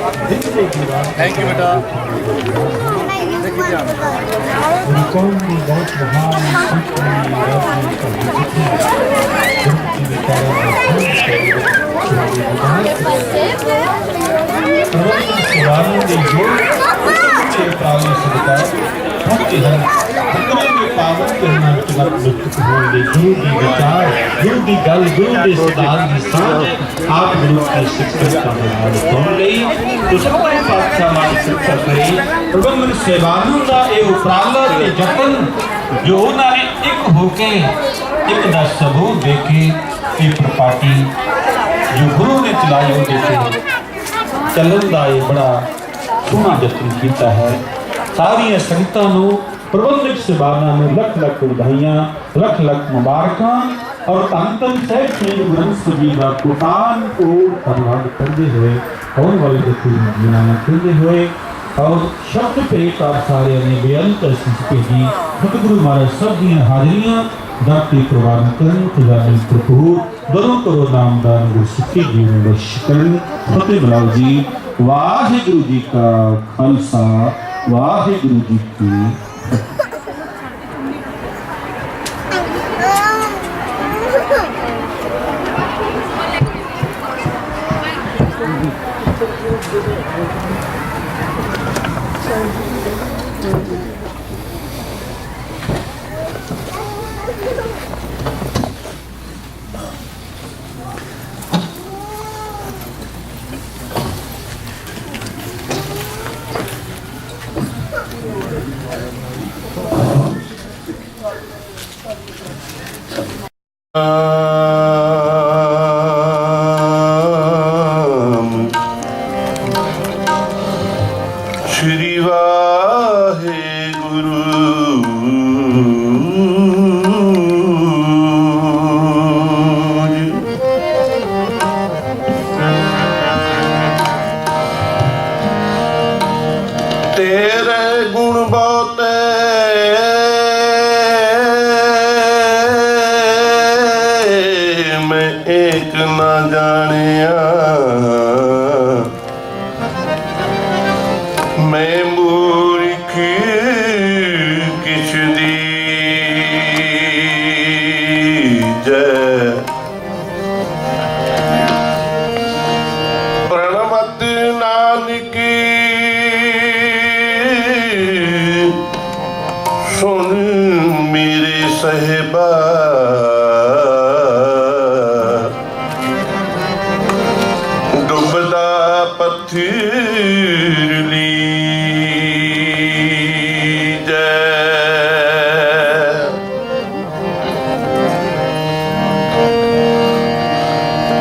Thank you बेटा। पावन करना लुप्त होंगे गुरु की विचार गुरु की गल गुरु के सिद्धांत की समझ आप गुरु की शिक्षक का बहाल सुन गई तो सतगुरु पातशाह मां शिक्षा करी प्रबंधन सेवानों का ये उपराला ते जतन जो उन्होंने एक होके एक दा सबूत देके ये प्रपाटी जो गुरु ने चलाई वो देखे चलन का ये बड़ा सोहना जतन किया है। सारिया संगतां नूं प्रबंधक सेवाना में लख लख बधाइयां लख लख मुबारक और धन धन साहिब श्री गुरु ग्रंथ साहिब जी का कोटान कोट धन्यवाद करते हुए होने वाले कहते हुए और शब्द पेश आप सारे ने बेअंत भेजी सतगुरु महाराज सब दी हाजरियां दाती प्रवान करन खुदानी भरपूर दरों करो नामदान गुरु सिक्के जीवन बख्श करन फतेह बुलाओ जी। वाहिगुरु जी का खालसा वाहिगुरु जी की श्री वाहे गुरु तेरे गुण बहुते मैं एक ना जानिया मैं मूर्ख किछ दीजै प्रणमत नानक सुन मेरे साहिबा डुबदा पत्थर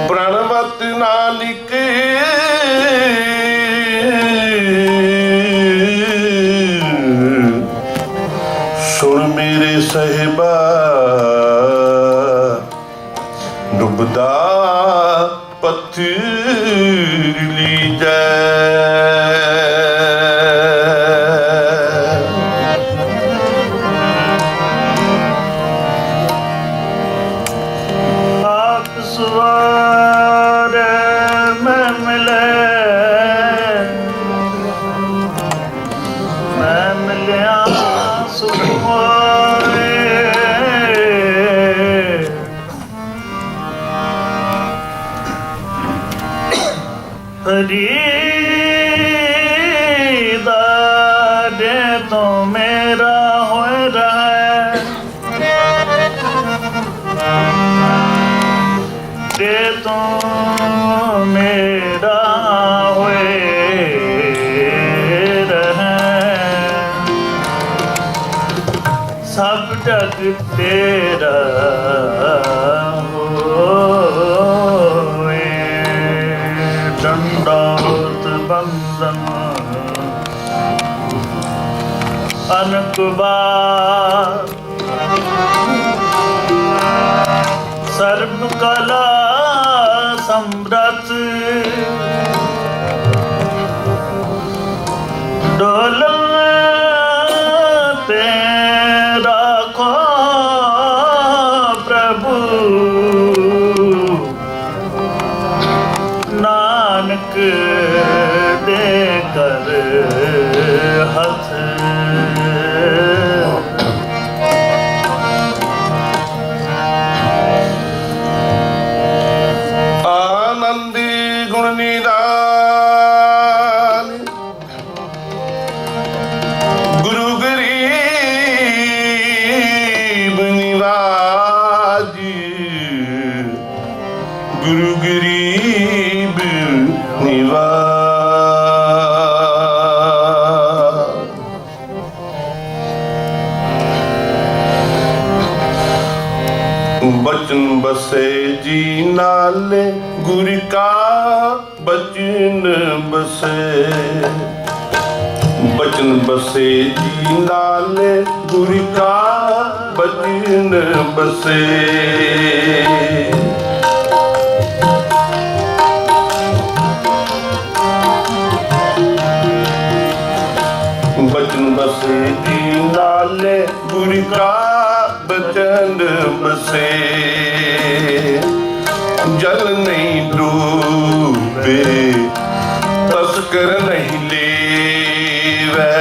प्रणमत नानक सुन मेरे साहिबा डुबदा पत्थर लीजै दे तो मेरा हो रहा दे तो मेरा हो रहा सब जग तेरा दंडौत बंदन अनकुबार सर्व कला समृत डोलते राखो प्रभु नानक दे कर हथ आनंदी गुण निदान गुरु गरीब निवाजी गुरु गरीब निवाज बचन बसे जी नाले गुरु का बचन बसे बचन बसे जी नाले गुरु का बचन बसे बचन बसे जी नाले गुरु का बचन बसे जल नहीं डूबे तस्कर नहीं लेवे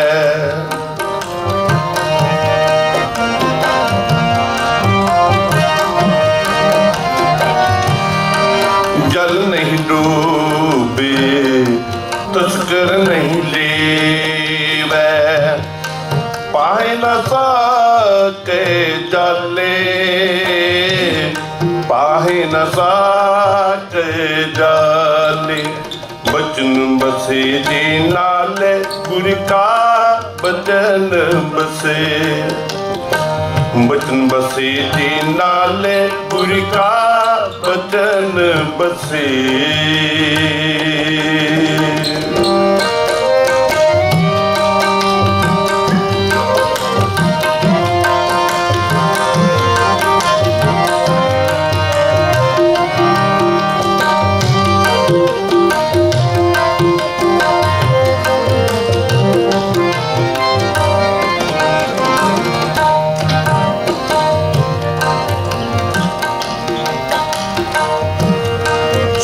जल नहीं डूबे तस्कर नहीं लेवे पाए न सके जाले पाहे न सके जाले बचन बसे जी नाले गुरु का बचन बसे बचन बसे जी नाले गुरु का बचन बसे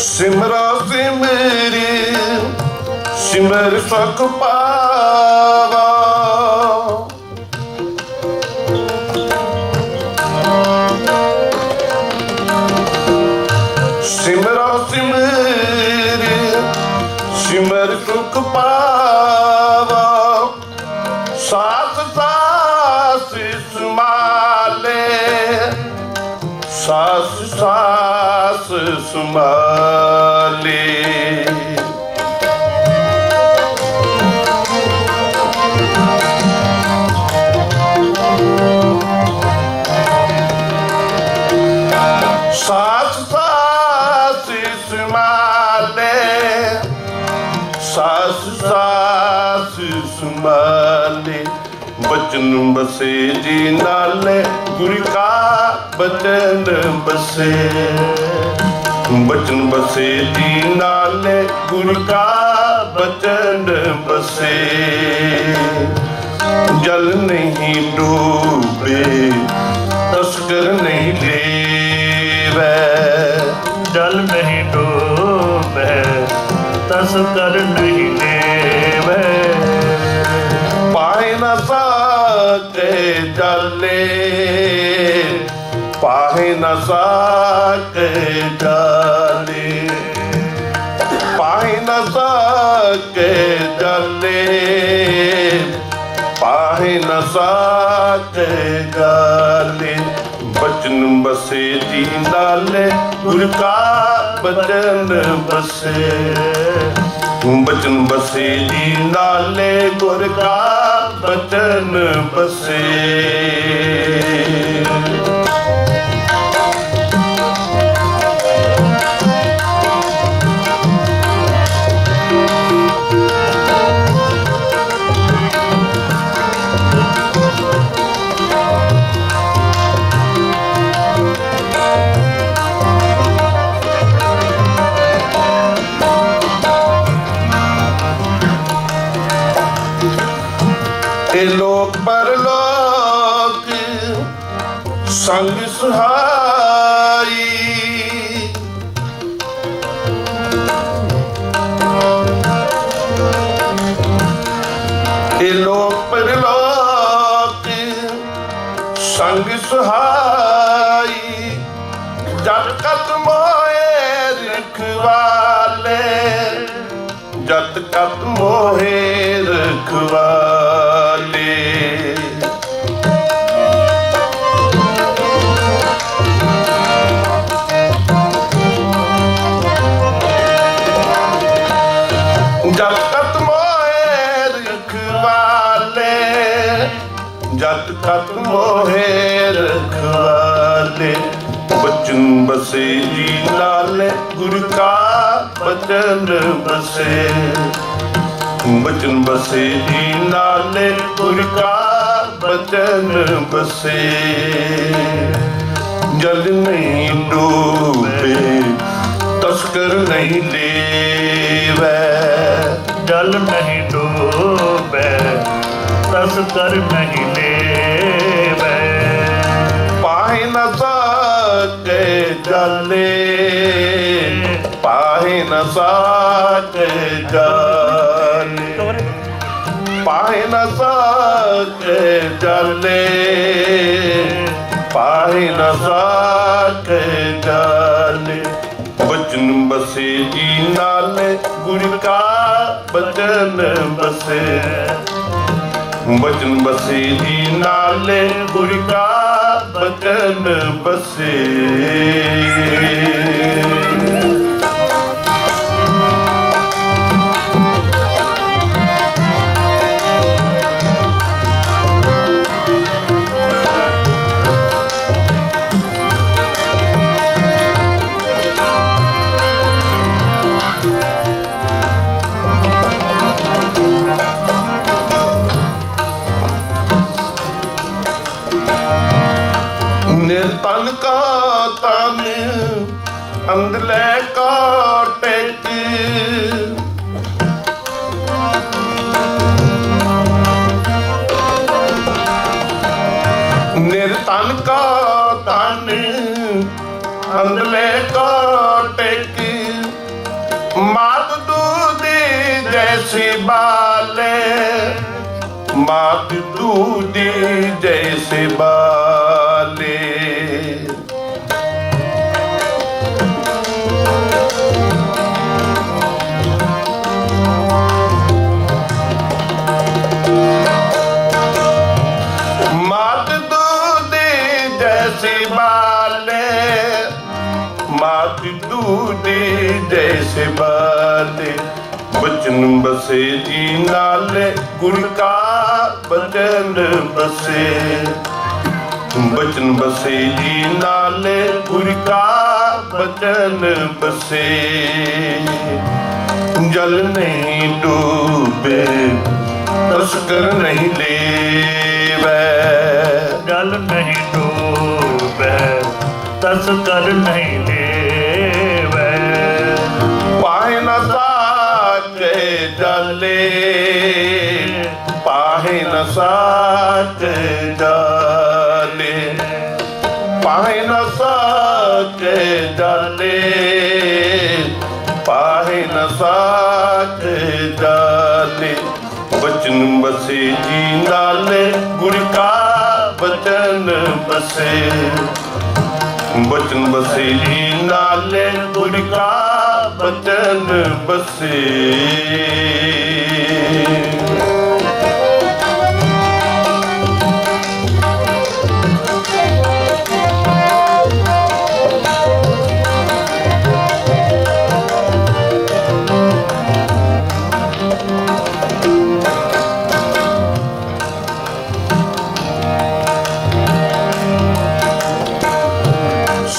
सिमरा सिमरी सिमर सुख पावा सिमरा सिमरी सिमर सुख पावा सास सास सुमाले सास सास सुमाले सास सास सुमाले सास सास सुमाले बचन बसे जी नाले गुरु का बचन बसे बचन बसे जी नाले गुरु का बचन बसे जल नहीं डूबे तस्कर नहीं लेवे जल नहीं डूबे तस्कर नहीं लेवे पाए न सके जाले पाहे न सके जाले पाहे न सके जाले पाहे न सके जाले बचन बसे जी नाले गुरु का बचन बसे बचन बसे जी नाले गुर का बचन बसे लोक परलोक संग सुहाई संग सुहाई जट कत मोहे रखवाले जट कत मोहे रखवाले जट कत मोहे रखवाले जट कत मोहे रखवाले बचन बसे जी नाल गुरु का बचन बसे बचन बसे जी नाल गुरु का बचन बसे जल नहीं डूबे तस्कर नहीं लेवे जल नहीं डूबे तस्कर नहीं लेवे पाहे न सके जाले पाहे न सके जाले पाहे न सके जाले पाहे न सके जाले बचन बसे जी नाल गुरु का बचन बसे बचन बसे जी नाल गुरु का बचन बसे निर्तन का तन अंदले का टेक निर्तन का तन अंदले का टेक मात दूधी जैसी बाले मात दूधी जैसे बाले मात दूधी जैसे बाले मात दूधी जैसे बाले बचन बसे जी नाल गुरु का बचन बसे बचन बसे जी नाल गुरु का बचन बसे जल नहीं डूबे तस्कर नहीं लेवे जल नहीं डूबे तस्कर नहीं लेवे पाहे न साके जाले पाहे न साके जाले पाहे न साके जाले पाहे न साके जाले बचन बसे जी नाल गुरु का बचन बसे बचन बसे जी नाल गुरु का बचन बसे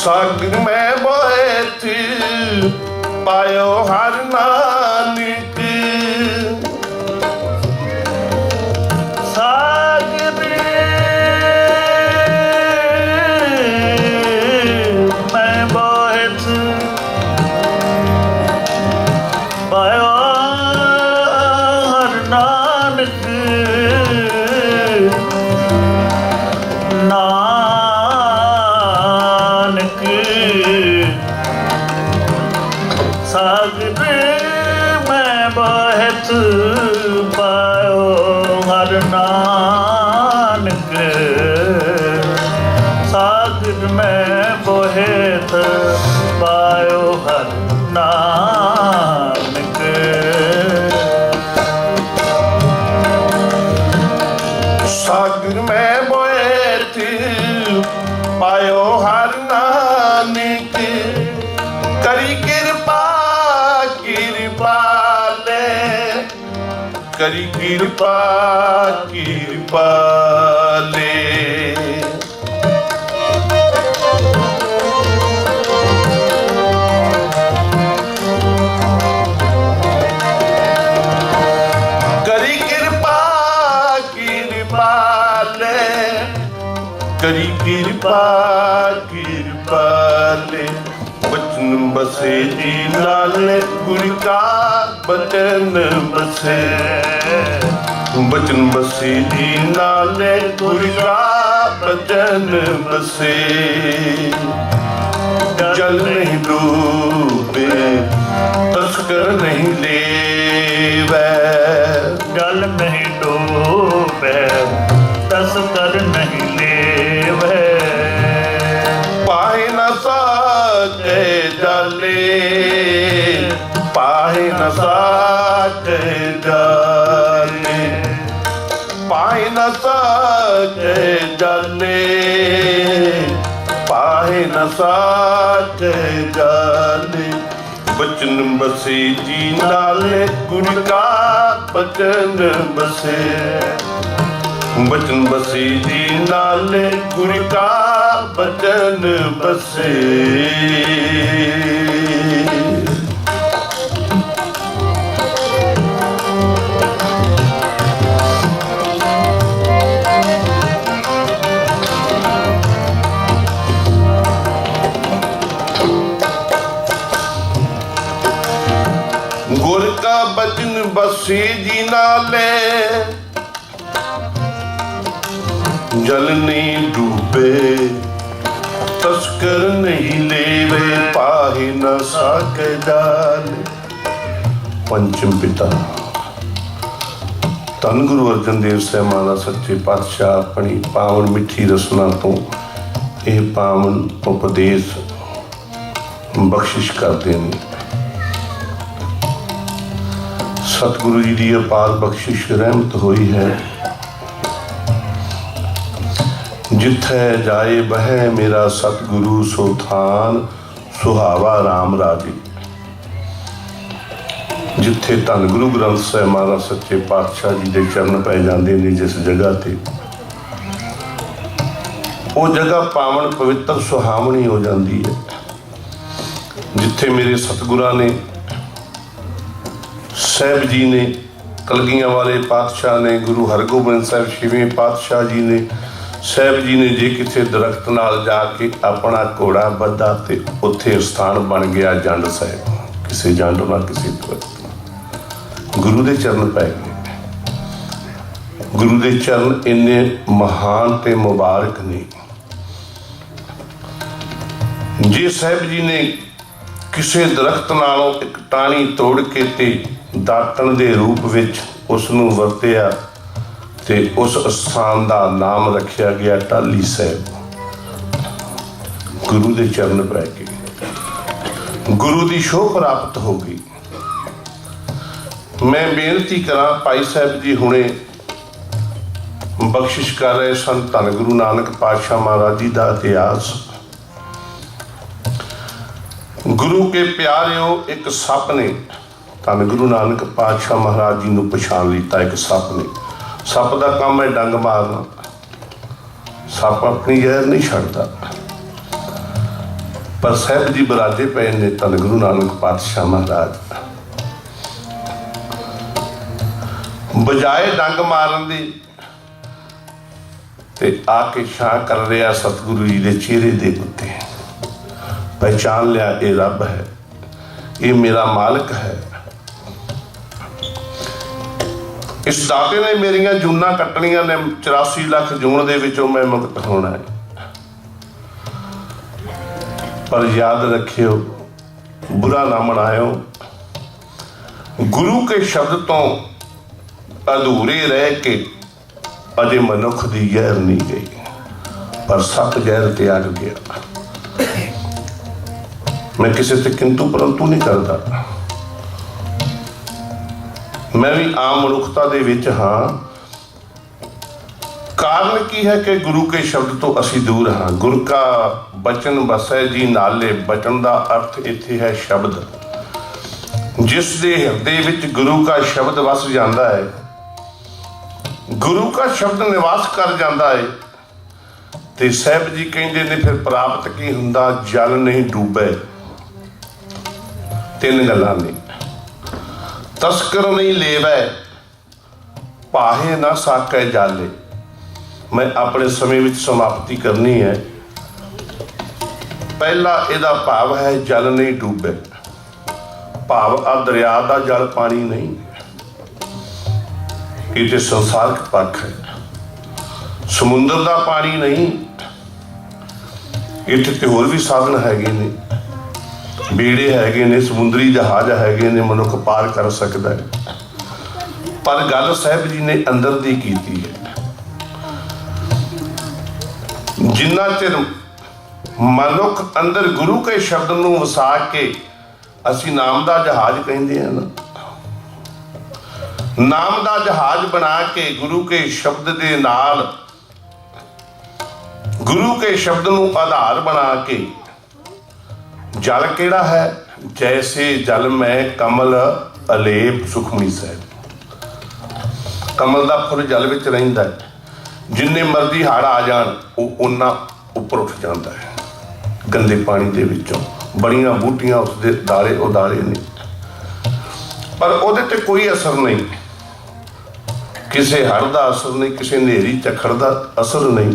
सागर में बोए थी पायो हर नानक सागर मैं बहुत पायो हर नानक सागर में बहत पायो हर नानक करी कृपा कृपाले। करी कृपा कृपाले, करी कृपा कृपाले। बचन बसे जी लाले गुर का बचन बसे, बचन बसे जी लाले गुर का बचन बसे। जल नहीं डूबे तस्कर नहीं लेवे, जल नहीं डूबे तस्कर नहीं लेवे। पाए न साके जाले, पाए न साके जाले, पाए न साके जाले, पाए न साके जाले। बचन बसे जी नाले गुर का बचन बसे, बचन बसे जी नाले गुर का बचन बसे। गुर का बचन बसे जी नाले, जल नहीं डूबे तस्कर नहीं लेवे, पाहे न साके जाले। पंचम पिता धन गुरु अर्जन देव ਸਾਹਿਬ ਮਹਾਰਾਜ सच्चे पातशाह अपनी पावन मिठी रसना तो यह पावन उपदेश बख्शिश करते हैं। सतगुरु जी की अपार बख्शिश रहमत हुई है। जिथे जाए बह मेरा सतगुरु सो थान, सुहावा राम राजी। जिथे धन गुरु ग्रंथ ਸਾਹਿਬ महाराज सच्चे पातशाह जी के चरण पै जाते हैं, जिस जगह ते वो जगह पावन पवित्र सुहावनी हो जाती है। जिथे मेरे सतगुरां ने ਸਾਹਿਬ जी ने, कलगियां वाले पातशाह ने, गुरु हरगोबिंद साहब छेवें पातशाह जी ने, ਸਾਹਿਬ जी ने जे किसी दरख्त नाल जाके अपना घोड़ा बधा ते उत्थे स्थान बन गया जंड साहिब, किसी जंड ना किसी दरख्त। गुरु के चरण पै गए। गुरु के चरण इन्ने महान ते मुबारक ने। जे ਸਾਹਿਬ जी ने किसी दरख्त नालों एक टाणी तोड़ के ते दातन के रूप विच उसनूं वरतिया ते उस स्थान का नाम रखा गया टाली साहिब। गुरु के चरण पै गए, गुरु की शोह प्राप्त हो गई। मैं बेनती करा भाई साहब जी हुणे बख्शिश कर रहे सन धन गुरु नानक पातशाह महाराज जी का इतिहास। गुरु के प्यारिओ एक सप ने धन गुरु नानक पातशाह महाराज जी को पछाण लिता। एक सप ने, सप का काम है डंग मारना। सप अपनी जहर नहीं छड्डदा, पर साहिब जी बराजे पे ने धन गुरु नानक पातशाह महाराज। बजाए डंग मारन दी ते आके छां कर रहा सतगुरु जी के चेहरे दे उत्ते। पहचान लिया ये रब है, ये मेरा मालिक है। इस दाते ने मेरिया जूना कट्टनिया ने 84 लाख जून दे विचों मैं मुक्त होना है। पर याद रखियो, बुरा ना मनायो। गुरु के शब्द तो अधूरे रह के अजे मनुख की गैर नहीं गई, पर सत गैर त्याग गया। मैं किसी से किंतु परंतु नहीं करता। मैं भी आम मनुखता दे विच हाँ। कारण की है कि गुरु के शब्द तो असी दूर हाँ। गुरु का बचन बसै जी नाले। बचन का अर्थ इत्थे है शब्द। जिस दे हृदय विच गुरु का शब्द वस जाता है गुरु का शब्द निवास कर जाता है तो साहब जी कहते ने फिर प्राप्त की हुंदा, जल नहीं डूबे। तीन गल्लां ने, तस्कर नहीं लेवै, पाहे ना साकै जाले। मैं अपने समय विच समाप्ति करनी है। पहला इहदा भाव है जल नहीं डूबे, भाव आ दरिया का जल पानी नहीं, ये संसारक पक्ष है। समुद्र का पानी नहीं, इत्थे ते होर भी साधन हैगे ने, बेड़े हैगे ने, समुद्री जहाज हैगे ने, मनुख पार कर सकता है। पर गल साहब जी ने अंदर दी कीती है। जिन्ना चिर मनुख अंदर गुरु के शब्द नूं वसा के, असी नाम का जहाज कहते हैं ना, नाम का जहाज बना के गुरु के शब्द दे नाल, गुरु के शब्द नूं आधार बना के, जल केड़ा है, जैसे जल में कमल अलेप। सुखमनी साहब कमल का फुल जल विच रहिंदा है, जिन्ने मर्जी हड़ आ जान वो उन्ना उपर उठ जाता है। गंदे पानी दे विचों बड़ियां बूटियां उसके दाले उदाले ने, पर उहदे ते कोई असर नहीं, किसी हड़ का असर नहीं, किसी नेरी झक्खड़ का असर नहीं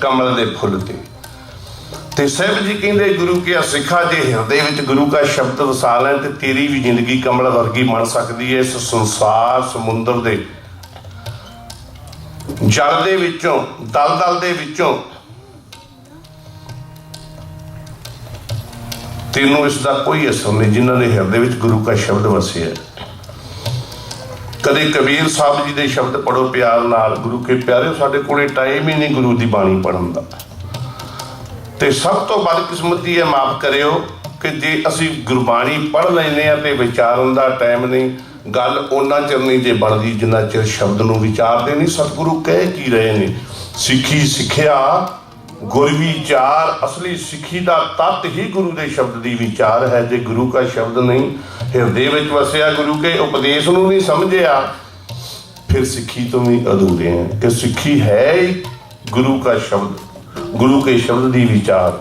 कमल के फुल ते साहब जी कहते गुरु के सिखा जे हृदय विच गुरु का शब्द वसा लें तो तेरी भी जिंदगी कमल वर्गी बन सकती है। इस संसार समुद्र दे जल दे विचों, दल दे विचों तेनों इसका कोई असर नहीं जिन्होंने हृदय विच गुरु का शब्द वसिया। कदे कबीर साहब जी के शब्द पढ़ो प्यार नाल, गुरु के प्यारे साडे कोले टाइम ही नहीं गुरु की बाणी पढ़न दा। ते सब तो बदकिस्मती है, माफ करियो, कि जे असी गुरबाणी पढ़ लैने ते विचारन दा टाइम नहीं। गल उन्ना चिर नहीं जे बनदी जिन्ना चिर शब्द नूं विचारदे नहीं। सतगुरु कह की रहे ने, सिੱਖੀ सिੱਖਿਆ गुर विचार। असली सिੱਖੀ का तत्त ही गुरु के शब्द की विचार है। जे गुरु का शब्द नहीं हृदय विच वसिया, गुरु के उपदेश नूं नहीं समझिया, फिर सिੱਖੀ तो भी अधूरे हैं। कि सिੱਖੀ है ही गुरु का शब्द, गुरु के शब्द की विचार।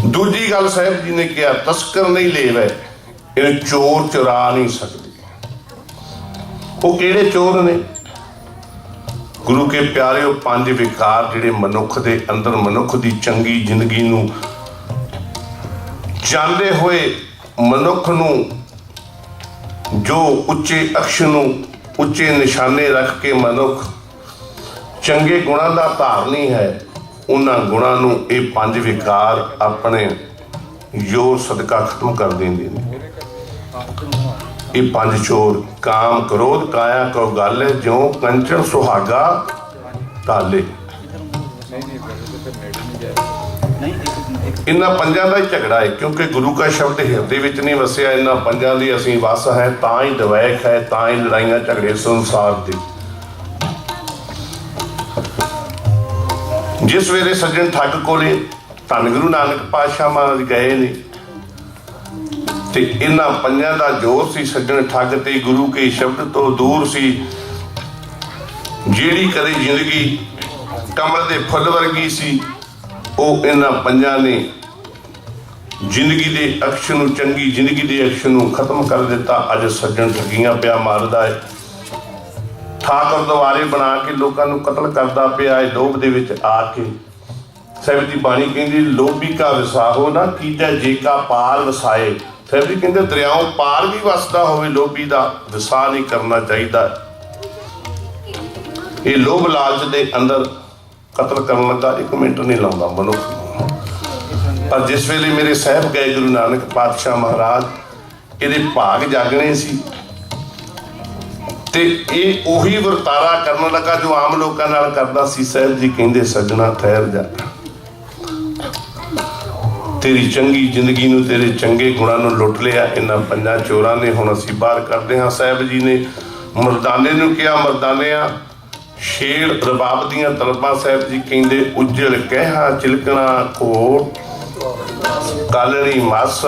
दूजी गल साहब जी ने कहा, तस्कर नहीं लेवे, इन्हें चोर चुरा नहीं सकते। वो किहड़े चोर ने? गुरु के प्यारे वो 5 विकार जिहड़े मनुख दे अंदर, मनुख की चंगी जिंदगी नूं जांदे होए, मनुख नूं जो उच्चे अक्ष नूं उच्चे निशाने रख के मनुख चंगे गुणां दा धारनी है, उन्हां गुणां नूं ये 5 विकार अपने जोर सदका खत्म कर देंदे ने। ये 5 चोर काम क्रोध काया को गल है, ज्यों कंचन सुहागा ताले। इन्हां 5 का ही झगड़ा है, क्योंकि गुरु का शब्द हृदय विच नहीं वसिया। इन्हां 5 दी असीं वस है, तां ही दवैक है, तां ही लड़ाइयां झगड़े संसार दे। जिस वेले सज्जन ठग कोले धन गुरु नानक पातशाह महाराज गए ने, ते इन्हां 5 का जोर सी। सज्जन ठग ते गुरु के शब्द तो दूर सी। जेड़ी कदे जिंदगी कमल दे फुल वर्गी सी, वो इन्हां 5 ने जिंदगी दे अक्ष नूं, चंगी जिंदगी दे अक्ष नूं खत्म कर दिता। अज सज्जन ठगियां पिया मारदा है, ठाकुर दवारे बना के लोगों को कतल करता पिया है, लोभ दे विच आके। साहिब जी बाणी कहती, लोभी का विसाहो ना कीजा जे का पार वसाए। साहिब जी कहते दरियाओं पार भी वसदा होवे, लोभी का विसा नहीं करना चाहिए। ये लोभ लालच दे अंदर कतल करन लगा 1 मिनट नहीं लाउंदा मनुख। पर जिस वेले मेरे साहब गए गुरु नानक पातशाह महाराज, ये भाग जागने सी ते ये उही वरतारा करन लगा जो आम लोगों नाल करदा सी। साहब जी कहंदे, सज्जना ठहर जा, तेरी चंगी जिंदगी नूं, तेरे चंगे गुणां नूं लुट लिया इन्हां 5 चोरां ने। हुण असीं बाहर करदे हां। साहब जी ने मरदाने नूं कहा, मरदानिया शेर रबाब दियां तलबां। साहब जी कहंदे, उज्जल कहहा चिलकना कोट कालणी मस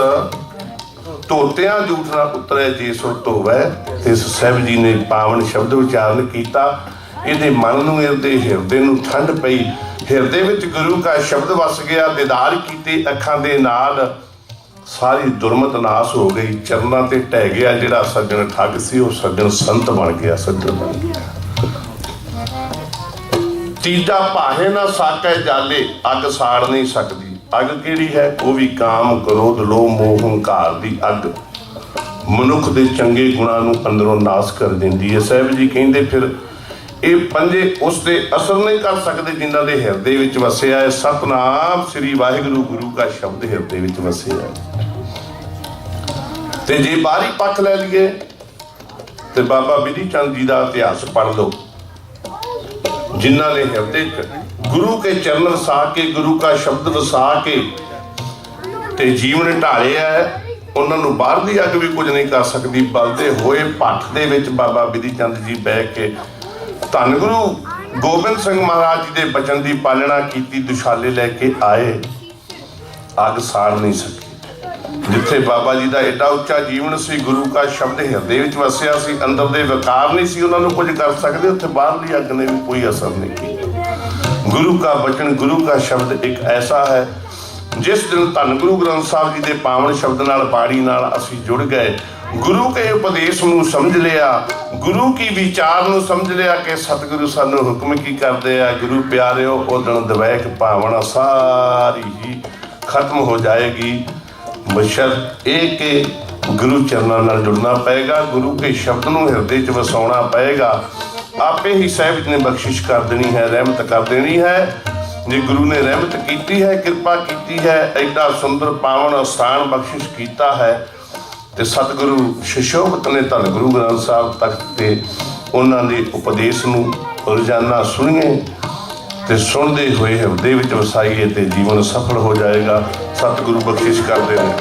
ਧੋਤਿਆਂ ਜੂਠ ਨਾ ਉਤਰੇ ਜੇ ਸੋ ਧੋਵੈ। ਤੇ ਸਾਹਿਬ ਜੀ ਨੇ ਪਾਵਨ ਸ਼ਬਦ ਉਚਾਰਨ ਕੀਤਾ। ਇਹਦੇ ਮਨ ਨੂੰ, ਇਹਦੇ ਹਿਰਦੇ ਨੂੰ ਠੰਡ ਪਈ। ਹਿਰਦੇ ਵਿੱਚ ਗੁਰੂ ਕਾ ਸ਼ਬਦ ਵਸ ਗਿਆ। ਦੀਦਾਰ ਕੀਤੇ ਅੱਖਾਂ ਦੇ ਨਾਲ, ਸਾਰੀ ਦੁਰਮਤ ਨਾਸ ਹੋ ਗਈ। ਚਰਨਾਂ ਤੇ ਢਹਿ ਗਿਆ। ਜਿਹੜਾ ਸੱਜਣ ਠੱਗ ਸੀ ਉਹ ਸੱਜਣ ਸੰਤ ਬਣ ਗਿਆ, ਸੱਜਣ ਬਣ ਗਿਆ। ਤੀਜਾ ਭਾਹੇ ਨਾ ਸਾਕੈ ਜਾਲੇ, ਅੱਗ ਸਾੜ ਨਹੀਂ ਸਕਦੀ। ਅੱਗ ਕਿਹੜੀ ਹੈ? ਉਹ ਵੀ ਕਾਮ, ਕ੍ਰੋਧ, ਲੋਭ, ਮੋਹ, ਹੰਕਾਰ ਦੀ ਅੱਗ। ਮਨੁੱਖ ਦੇ ਚੰਗੇ ਗੁਣਾਂ ਨੂੰ ਅੰਦਰੋਂ ਨਾਸ ਕਰ ਦਿੰਦੀ ਹੈ। ਸਾਹਿਬ ਜੀ ਕਹਿੰਦੇ ਫਿਰ ਇਹ ਪੰਜੇ ਉਸ ਤੇ ਅਸਰ ਨਹੀਂ ਕਰ ਸਕਦੇ ਜਿਨ੍ਹਾਂ ਦੇ ਹਿਰਦੇ ਵਿੱਚ ਵਸਿਆ ਹੈ ਸਤਨਾਮ ਸ੍ਰੀ ਵਾਹਿਗੁਰੂ। ਗੁਰੂ ਦਾ ਸ਼ਬਦ ਹਿਰਦੇ ਵਿੱਚ ਵਸਿਆ ਹੈ। ਤੇ ਜੇ ਬਾਹਰੀ ਪੱਖ ਲੈ ਲਈਏ ਤੇ ਬਾਬਾ ਬਿਧੀ ਚੰਦ ਜੀ ਦਾ ਇਤਿਹਾਸ ਪੜ੍ਹ ਲਓ, ਜਿਨ੍ਹਾਂ ਨੇ ਹਿਰਦੇ ਗੁਰੂ ਕੇ ਚਰਨ ਵਸਾ ਕੇ, ਗੁਰੂ ਕਾ ਸ਼ਬਦ ਵਸਾ ਕੇ ਤੇ ਜੀਵਨ ਢਾਲਿਆ ਹੈ। ਉਹਨਾਂ ਨੂੰ ਬਾਹਰ ਦੀ ਅੱਗ ਵੀ ਕੁਝ ਨਹੀਂ ਕਰ ਸਕਦੀ। ਬਲਦੇ ਹੋਏ ਭੱਠ ਦੇ ਵਿੱਚ ਬਾਬਾ ਬਿਧੀ ਚੰਦ ਜੀ ਬਹਿ ਕੇ ਧੰਨ ਗੁਰੂ ਗੋਬਿੰਦ ਸਿੰਘ ਮਹਾਰਾਜ ਜੀ ਦੇ ਬਚਨ ਦੀ ਪਾਲਣਾ ਕੀਤੀ। ਦੁਸ਼ਾਲੇ ਲੈ ਕੇ ਆਏ, ਅੱਗ ਸਾੜ ਨਹੀਂ ਸਕੀ। ਜਿੱਥੇ ਬਾਬਾ ਜੀ ਦਾ ਏਡਾ ਉੱਚਾ ਜੀਵਨ ਸੀ, ਗੁਰੂ ਕਾ ਸ਼ਬਦ ਹਿਰਦੇ ਵਿੱਚ ਵਸਿਆ ਸੀ, ਅੰਦਰ ਦੇ ਵਿਕਾਰ ਨਹੀਂ ਸੀ ਉਹਨਾਂ ਨੂੰ ਕੁਝ ਕਰ ਸਕਦੇ। ਉੱਥੇ ਬਾਹਰਲੀ ਅੱਗ ਨੇ ਵੀ ਕੋਈ ਅਸਰ ਨਹੀਂ ਕੀਤਾ। ਗੁਰੂ ਕਾ ਬਚਨ, ਗੁਰੂ ਕਾ ਸ਼ਬਦ ਇੱਕ ਐਸਾ ਹੈ ਜਿਸ ਦਿਨ ਧੰਨ ਗੁਰੂ ਗ੍ਰੰਥ ਸਾਹਿਬ ਜੀ ਦੇ ਪਾਵਨ ਸ਼ਬਦ ਨਾਲ, ਬਾਣੀ ਨਾਲ ਅਸੀਂ ਜੁੜ ਗਏ, ਗੁਰੂ ਕੇ ਉਪਦੇਸ਼ ਨੂੰ ਸਮਝ ਲਿਆ, ਗੁਰੂ ਕੀ ਵਿਚਾਰ ਨੂੰ ਸਮਝ ਲਿਆ ਕਿ ਸਤਿਗੁਰੂ ਸਾਨੂੰ ਹੁਕਮ ਕੀ ਕਰਦੇ ਆ। ਗੁਰੂ ਪਿਆਰਿਓ, ਉਹ ਦਿਨ ਦਵੈਕ ਭਾਵਨਾ ਸਾਰੀ ਹੀ ਖਤਮ ਹੋ ਜਾਏਗੀ। ਬਸ਼ਰਤ ਇਹ ਕਿ ਗੁਰੂ ਚਰਨਾਂ ਨਾਲ ਜੁੜਨਾ ਪਏਗਾ, ਗੁਰੂ ਕੇ ਸ਼ਬਦ ਨੂੰ ਹਿਰਦੇ 'ਚ ਵਸਾਉਣਾ ਪਏਗਾ। ਆਪੇ ਹੀ ਸਾਹਿਬ ਜੀ ਨੇ ਬਖਸ਼ਿਸ਼ ਕਰ ਦੇਣੀ ਹੈ, ਰਹਿਮਤ ਕਰ ਦੇਣੀ ਹੈ। ਜੇ ਗੁਰੂ ਨੇ ਰਹਿਮਤ ਕੀਤੀ ਹੈ, ਕਿਰਪਾ ਕੀਤੀ ਹੈ, ਐਡਾ ਸੁੰਦਰ ਪਾਵਨ ਅਸਥਾਨ ਬਖਸ਼ਿਸ਼ ਕੀਤਾ ਹੈ ਤੇ ਸਤਿਗੁਰੂ ਸ਼ਸ਼ੋਭਤ ਨੇ ਧੰਨ ਗੁਰੂ ਗ੍ਰੰਥ ਸਾਹਿਬ ਤਖਤ ਤੇ ਉਹਨਾਂ ਦੇ ਉਪਦੇਸ਼ ਨੂੰ ਰੋਜ਼ਾਨਾ ਸੁਣੀਏ ਤੇ ਸੁਣਦੇ ਹੋਏ ਹਿਰਦੇ ਵਿੱਚ ਵਸਾਈਏ ਤੇ ਜੀਵਨ ਸਫਲ ਹੋ ਜਾਏਗਾ। ਸਤਿਗੁਰੂ ਬਖਸ਼ਿਸ਼ ਕਰਦੇ ਨੇ।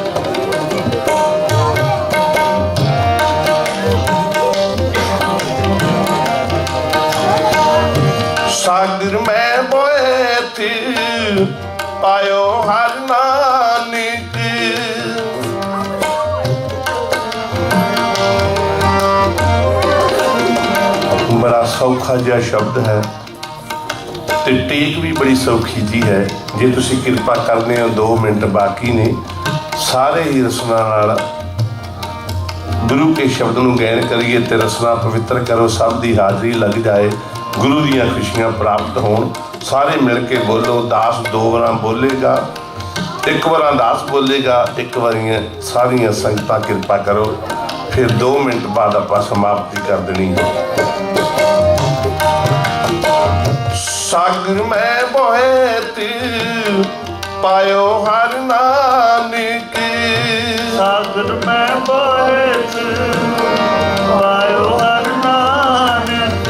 ਸਾਗਰ ਮੈਂ ਬੋਏ ਥੇ ਪਾਇਓ ਹਰ ਨਾਨਕ, ਬੜਾ ਸੌਖਾ ਜਿਹਾ ਸ਼ਬਦ ਹੈ ਤੇ ਟੇਕ ਵੀ ਬੜੀ ਸੌਖੀ ਜੀ ਹੈ। ਜੇ ਤੁਸੀਂ ਕਿਰਪਾ ਕਰਦੇ ਹੋ 2 ਮਿੰਟ ਬਾਕੀ ਨੇ, ਸਾਰੇ ਹੀ ਰਸਨਾ ਨਾਲ ਗੁਰੂ ਕੇ ਸ਼ਬਦ ਨੂੰ ਗਾਇਨ ਕਰੀਏ ਤੇ ਰਸਨਾ ਪਵਿੱਤਰ ਕਰੋ। ਸਭ ਦੀ ਹਾਜ਼ਰੀ ਲੱਗ ਜਾਏ, ਗੁਰੂ ਦੀਆਂ ਖੁਸ਼ੀਆਂ ਪ੍ਰਾਪਤ ਹੋਣ। ਸਾਰੇ ਮਿਲ ਕੇ ਬੋਲੋ। ਦਾਸ 2 ਵਾਰਾਂ ਬੋਲੇਗਾ, 1 ਵਾਰਾਂ ਦਾਸ ਬੋਲੇਗਾ, 1 ਵਾਰੀਆਂ ਸਾਰੀਆਂ ਸੰਗਤਾਂ ਕਿਰਪਾ ਕਰੋ। ਫਿਰ 2 ਮਿੰਟ ਬਾਅਦ ਆਪਾਂ ਸਮਾਪਤੀ ਕਰ ਦੇਣੀ ਹੈ। ਸਾਗਰ ਮੈਂ ਬੋਏ ਤੇ ਪਾਇਓ ਹਰ ਨਾਨਕ, ਸਾਗਰ ਮੈਂ ਬੋਏ ਤੇ ਪਾਇਓ ਹਰ ਨਾਨਕ,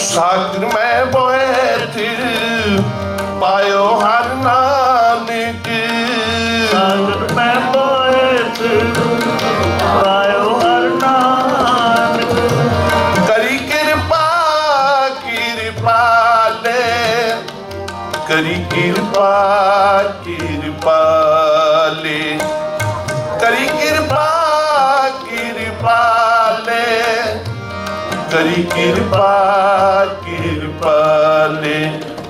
ਸਾਗਰ ਮੈਂ ਬੋਏ ਤੇ ਪਾਇਓ ਹਰ ਨਾਨਕ, ਸਾਗਰ ਮੈਂ ਬੋਏ ਤੇ ਪਾਇਓ ਹਰ ਨਾਨਕ, ਕਰੀ ਕਿਰਪਾ ਕਿਰਪਾਲੇ, ਕਰੀ ਕਿਰਪਾ ਕਿਰਪਾਲੇ, ਕਰੀ ਕਿਰਪਾ ਕਿਰਪਾਲੇ, ਕਰੀ ਕਿਰਪਾ ਕਿਰਪਾਲੇ।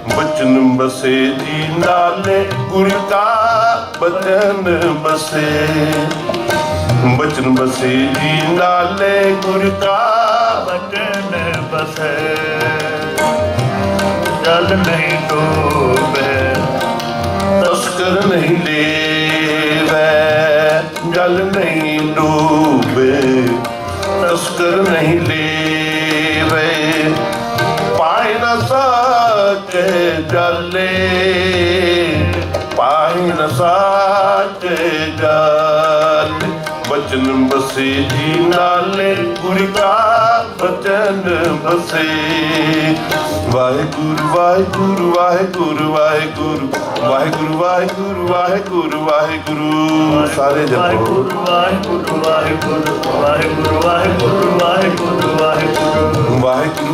ਬਚਨ ਬਸੇ ਜੀ ਨਾਲੇ, ਗੁਰ ਕਾ ਬਚਨ ਬਸੇ, ਬਚਨ ਬਸੇ ਜੀ ਨਾਲੇ, ਗੁਰ ਕਾ ਬਚਨ ਬਸੈ। ਜਲ ਨਹੀਂ ਡੋਬੈ, ਤਸਕਰ ਨਹੀਂ ਲੇਵੈ, ਜਲ ਨਹੀਂ ਡੂਬੇ, ਤਸਕਰ ਨਹੀਂ ਲੇਵੈ, ਪਾਇ ਨ ਸਕੇ ਜਾਲੇ, ਪਾਇ ਨ ਸਕੇ ਜਾਲੇ। ਬਚਨ ਬਸੇ ਜੀ ਨਾਲੇ, ਗੁਰ ਕਾ ਬਚਨ ਬਸੇ। ਵਾਹਿਗੁਰੂ ਵਾਹਿਗੁਰੂ ਵਾਹਿਗੁਰੂ ਵਾਹਿਗੁਰੂ ਵਾਹਿਗੁਰੂ ਵਾਹਿਗੁਰੂ ਵਾਹਿਗੁਰੂ ਵਾਹਿਗੁਰੂ। ਸਾਰੇ ਜਪੋ। ਵਾਹਿਗੁਰੂ ਵਾਹਿਗੁਰੂ ਵਾਹਿਗੁਰੂ ਵਾਹਿਗੁਰੂ ਵਾਹਿਗੁਰੂ ਵਾਹਿਗੁਰੂ ਵਾਹਿਗੁਰੂ ਵਾਹਿਗੁਰੂ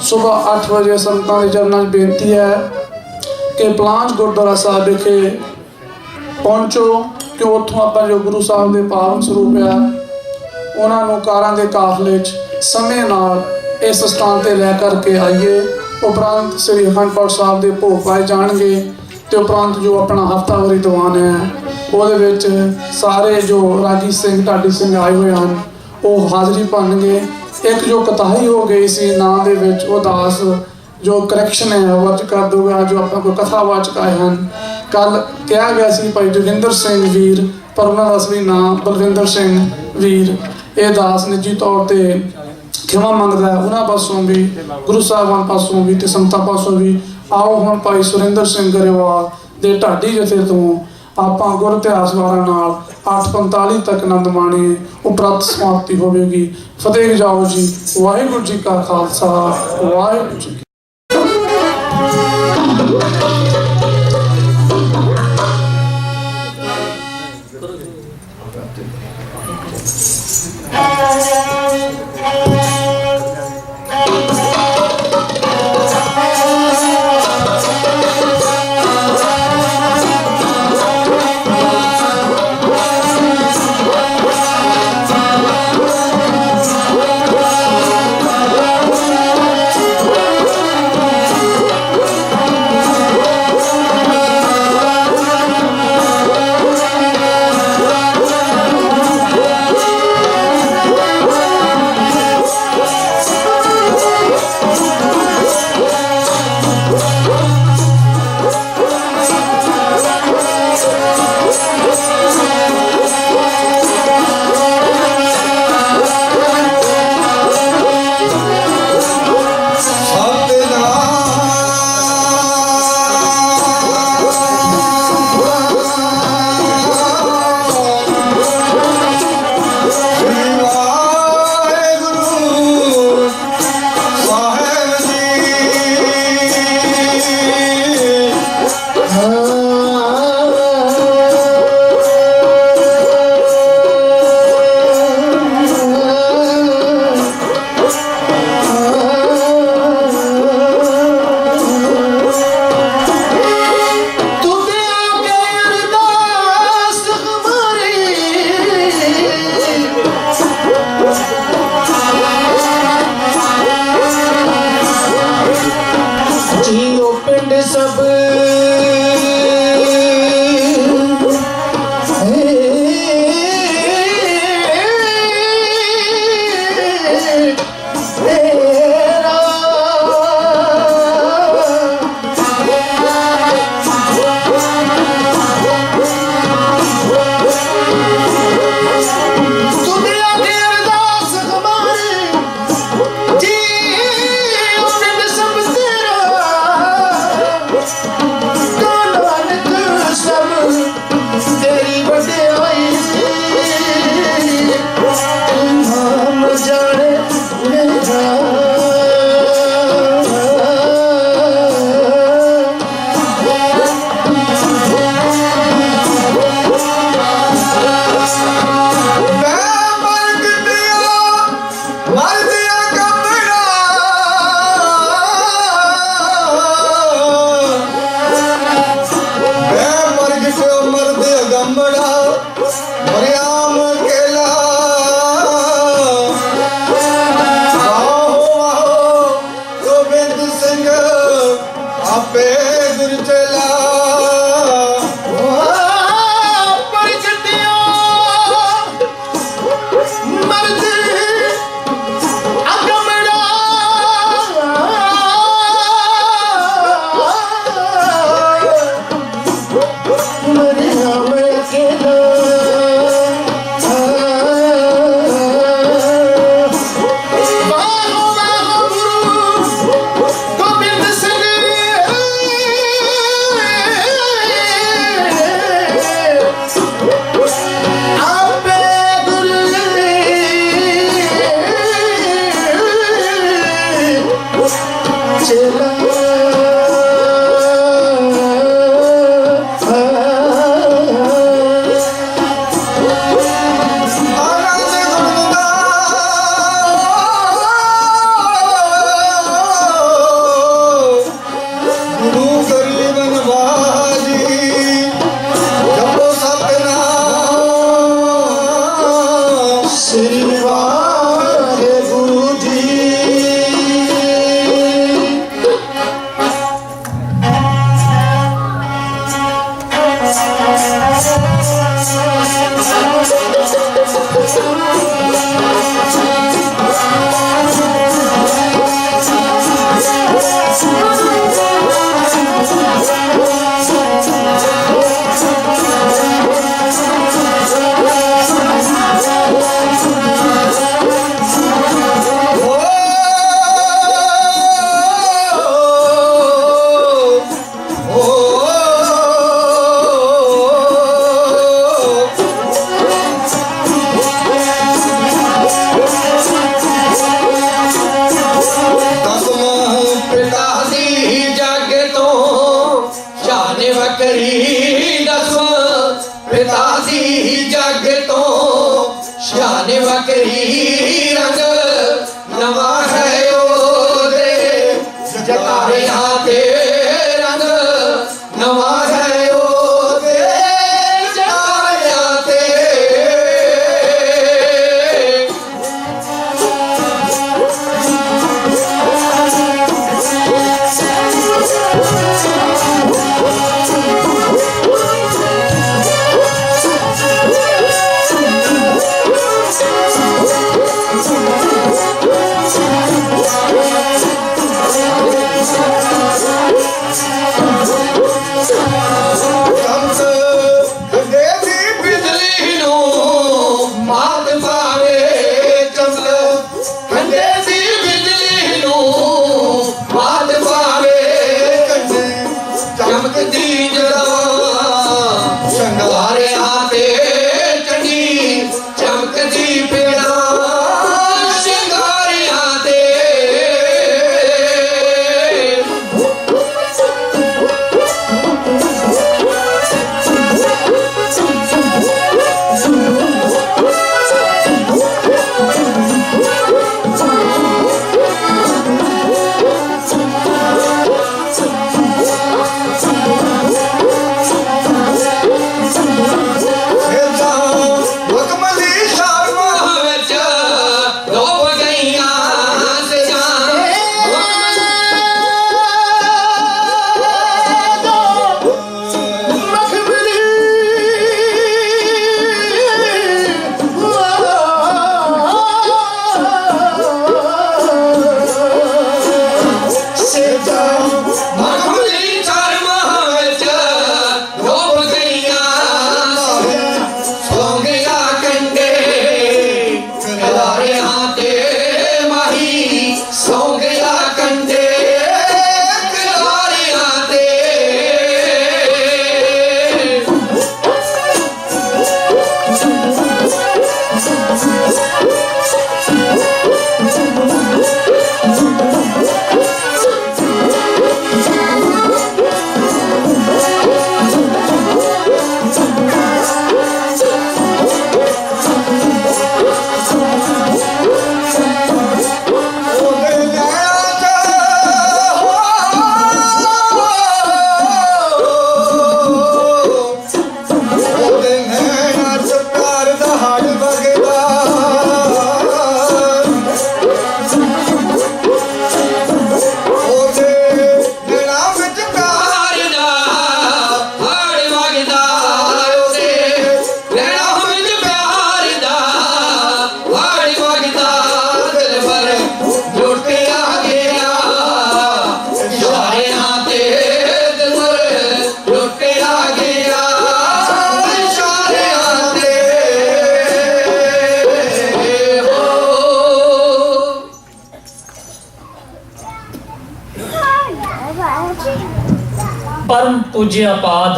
सुबह 8 बजे संतां दे चरनां 'च बेनती है कि पलांच गुरुद्वारा साहब विखे पहुँचो कि उत्थों आपां जो गुरु साहब के पावन स्वरूप है उन्हां नूं कारां दे काफले 'च समय नाल इस स्थान ते लै करके आइए। उपरंत श्री अखंड पाठ साहब के भोग पाए जाएंगे तो उपरंत जो अपना हफ्तावारी दीवान है ਉਹਦੇ ਵਿੱਚ ਸਾਰੇ जो रागी सिंह ढाडी सिंह आए हुए हैं वो हाज़री भरनगे। एक जो कताही हो गई सी नां दे विच वो दास जो करैक्शन है वर्ज कर दूगा जो अपना कोई कथावाचक आए हैं। कल कहा गया सी भाई जोगिंदर सिंह वीर पर उन्होंने असली नाम बलविंदर सिंह वीर। ये दास निजी तौर पर खिमा मंगता है उन्होंने पासों भी गुरु साहबान पासों भी तो संतां पासों भी। आओ हम भाई सुरिंदर सिंह गरेवाल दे ढाडी जथे तो ਆਪਾਂ ਗੁਰ ਇਤਿਹਾਸ ਵਾਰਾਂ ਨਾਲ 8:45 ਤੱਕ ਆਨੰਦ ਮਾਣੀਏ। ਉਪਰੰਤ ਸਮਾਪਤੀ ਹੋਵੇਗੀ। ਫਤਿਹ ਜਾਓ ਜੀ। ਵਾਹਿਗੁਰੂ ਜੀ ਕਾ ਖਾਲਸਾ ਵਾਹਿਗੁਰੂ ਜੀ ਕੀ परम पूज्य आपाद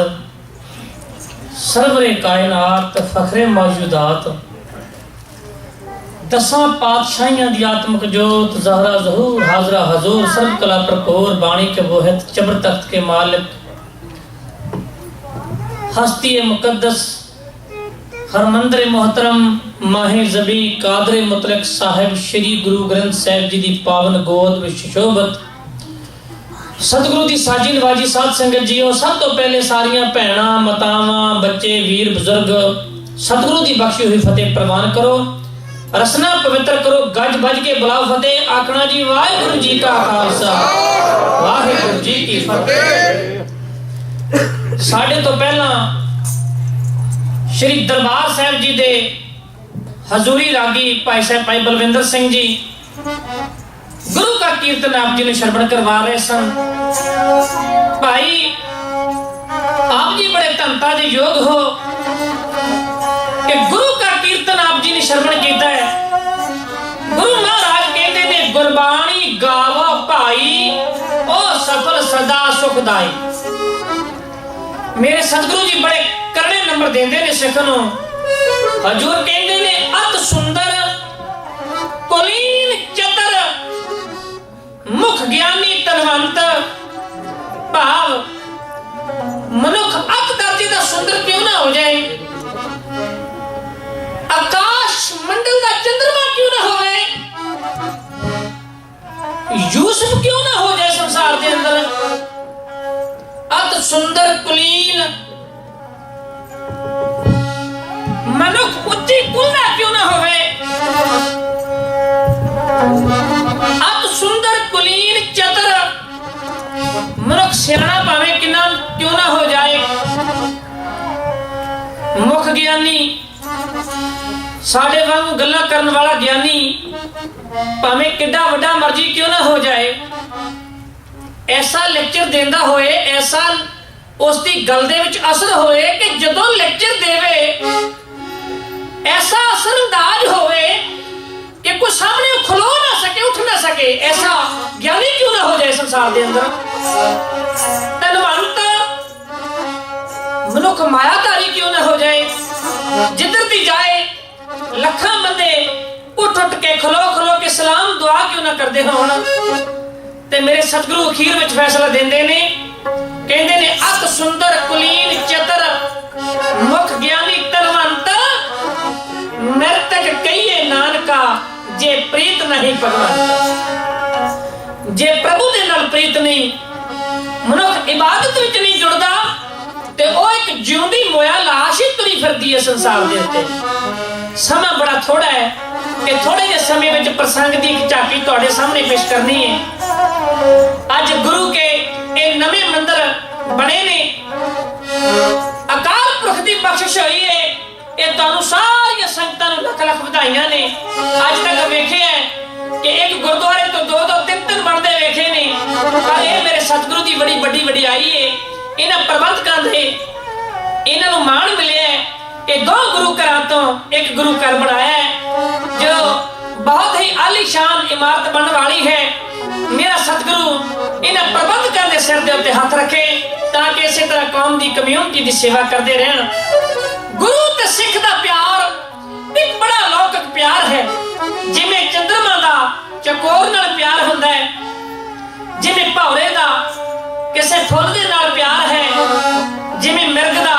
सरवरे कायनात फखरे मौजूदात दसां पातशाहियां दी आत्मक जोत ज़हरा ज़हूर हाजरा हजूर सर्व कला प्रकोर बाणी के बोहत जबर तख्त के मालिक हस्ती मुकद्दस हरमंदर मोहतरम माहिर ज़बी कादर मुतलक साहिब श्री गुरु ग्रंथ साहिब जी दी पावन गोद विच शोभत सतगुरु दी साजी नवाजी साध संगत जीओ, सब तो पहले सारियां भैणां मातावां बच्चे वीर बुजुर्ग सतगुरु दी बख्शी हुई फतेह प्रवान करो, रसना पवित्र करो, गज बज के बुलाओ फतेह आखना जी वाहिगुरु जी का खालसा वाहिगुरु जी की फतेह। साढ़े तो पहला श्री दरबार साहिब जी दे हजूरी रागी भाई साहब भाई बलविंदर सिंह जी गुरु का कीर्तन आप जी ने श्रवण करवा रहे सन। भाई आप जी बड़े धनता दे योग हो कि गुरु का कीर्तन आप जी ने श्रवण किया है। गुरु महाराज कहते ने गुरबाणी गावो भाई ओ सफल सदा सुखदाई। मेरे सतगुरु जी बड़े करने नंबर देंदे ने सिख नूं। हजूर कहते ने अत सुंदर कुलीन चतर मुख ज्ञानी तनवंत भाव मनुख अत दर्जे का सुंदर क्यों ना हो जाए, आकाश मंडल का चंद्रमा क्यों ना होवे, यूसुफ क्यों ना हो जाए संसार के अंदर, अत सुंदर कुलीन मनुख उच्ची कुलना क्यों ना होवे, अत सुंदर कुलीन चतर मनुख सियाना भावे किना क्यों ना हो जाए, मुख ज्ञानी साढ़े वांगू गल्ला करने वाला ज्ञानी भावे किड्डा वड्डा मर्जी क्यों ना हो जाए, ऐसा लेक्चर देंदा होए, ऐसा उसकी गल दे विच असर होए कि जदों लेक्चर देवे ऐसा असरअंदाज होए कि कोई सामने खलो ना सके उठ ना सके, ऐसा ज्ञानी क्यों ना हो जाए संसार के अंदर। धनवंत मनुख मायाधारी क्यों ना हो जाए, जिधर भी जाए लखा बंदे उठ उठ के खलो खलो के सलाम दुआ क्यों ना करते होण। ते मेरे सतगुरु अखीर विच फैसला देंदे ने, कहंदे ने अत सुंदर कुलीन चतर मुख ज्ञानी धनवंत नर्तक कहिए नानका जे प्रीत नहीं भगवंत। जे प्रभु दे नाल प्रीत नहीं मनुख इबादत विच नहीं जुड़दा ते ओ एक जिउंदी मोया लाश ही तुरी फिरदी है संसार दे उत्ते। समा बड़ा थोड़ा है कि थोड़े जे समय विच प्रसंग दी एक झांकी तुहाडे सामने पेश करनी है। अज गुरु के ए नवे मंदिर बने ने, अकाल पुरख दी बख्शिश होई है, ये तुहानू सारियां संगतां नू लख लख ਵਧਾਈਆਂ ने। अज तक वेखे है कि एक गुरुद्वारे तो दो दो तीन तीन बनते वेखे ने, पर ये मेरे सतगुरु की बड़ी बड़ी वडियाई है। इन्हां प्रबंधकां दे इन्हां नू माण मिलिया है कि दो गुरु घरां तो एक गुरु घर बनाया है जो बहुत ही आलीशान इमारत बनने वाली है। मेरा सतगुरु इन्हां प्रबंधकां दे सिर दे उत्ते हाथ रखे ताकि इसी तरह कौम की कम्यूनिटी की सेवा करते रहन। गुरु ते सिख दा प्यार एक बड़ा लौकिक प्यार है, जिमें चंद्रमा दा चकोर नाल प्यार हुंदा है, जिमें भौरे दा किसे फुੱਲ दे नाल प्यार है, जिमें मिर्ग दा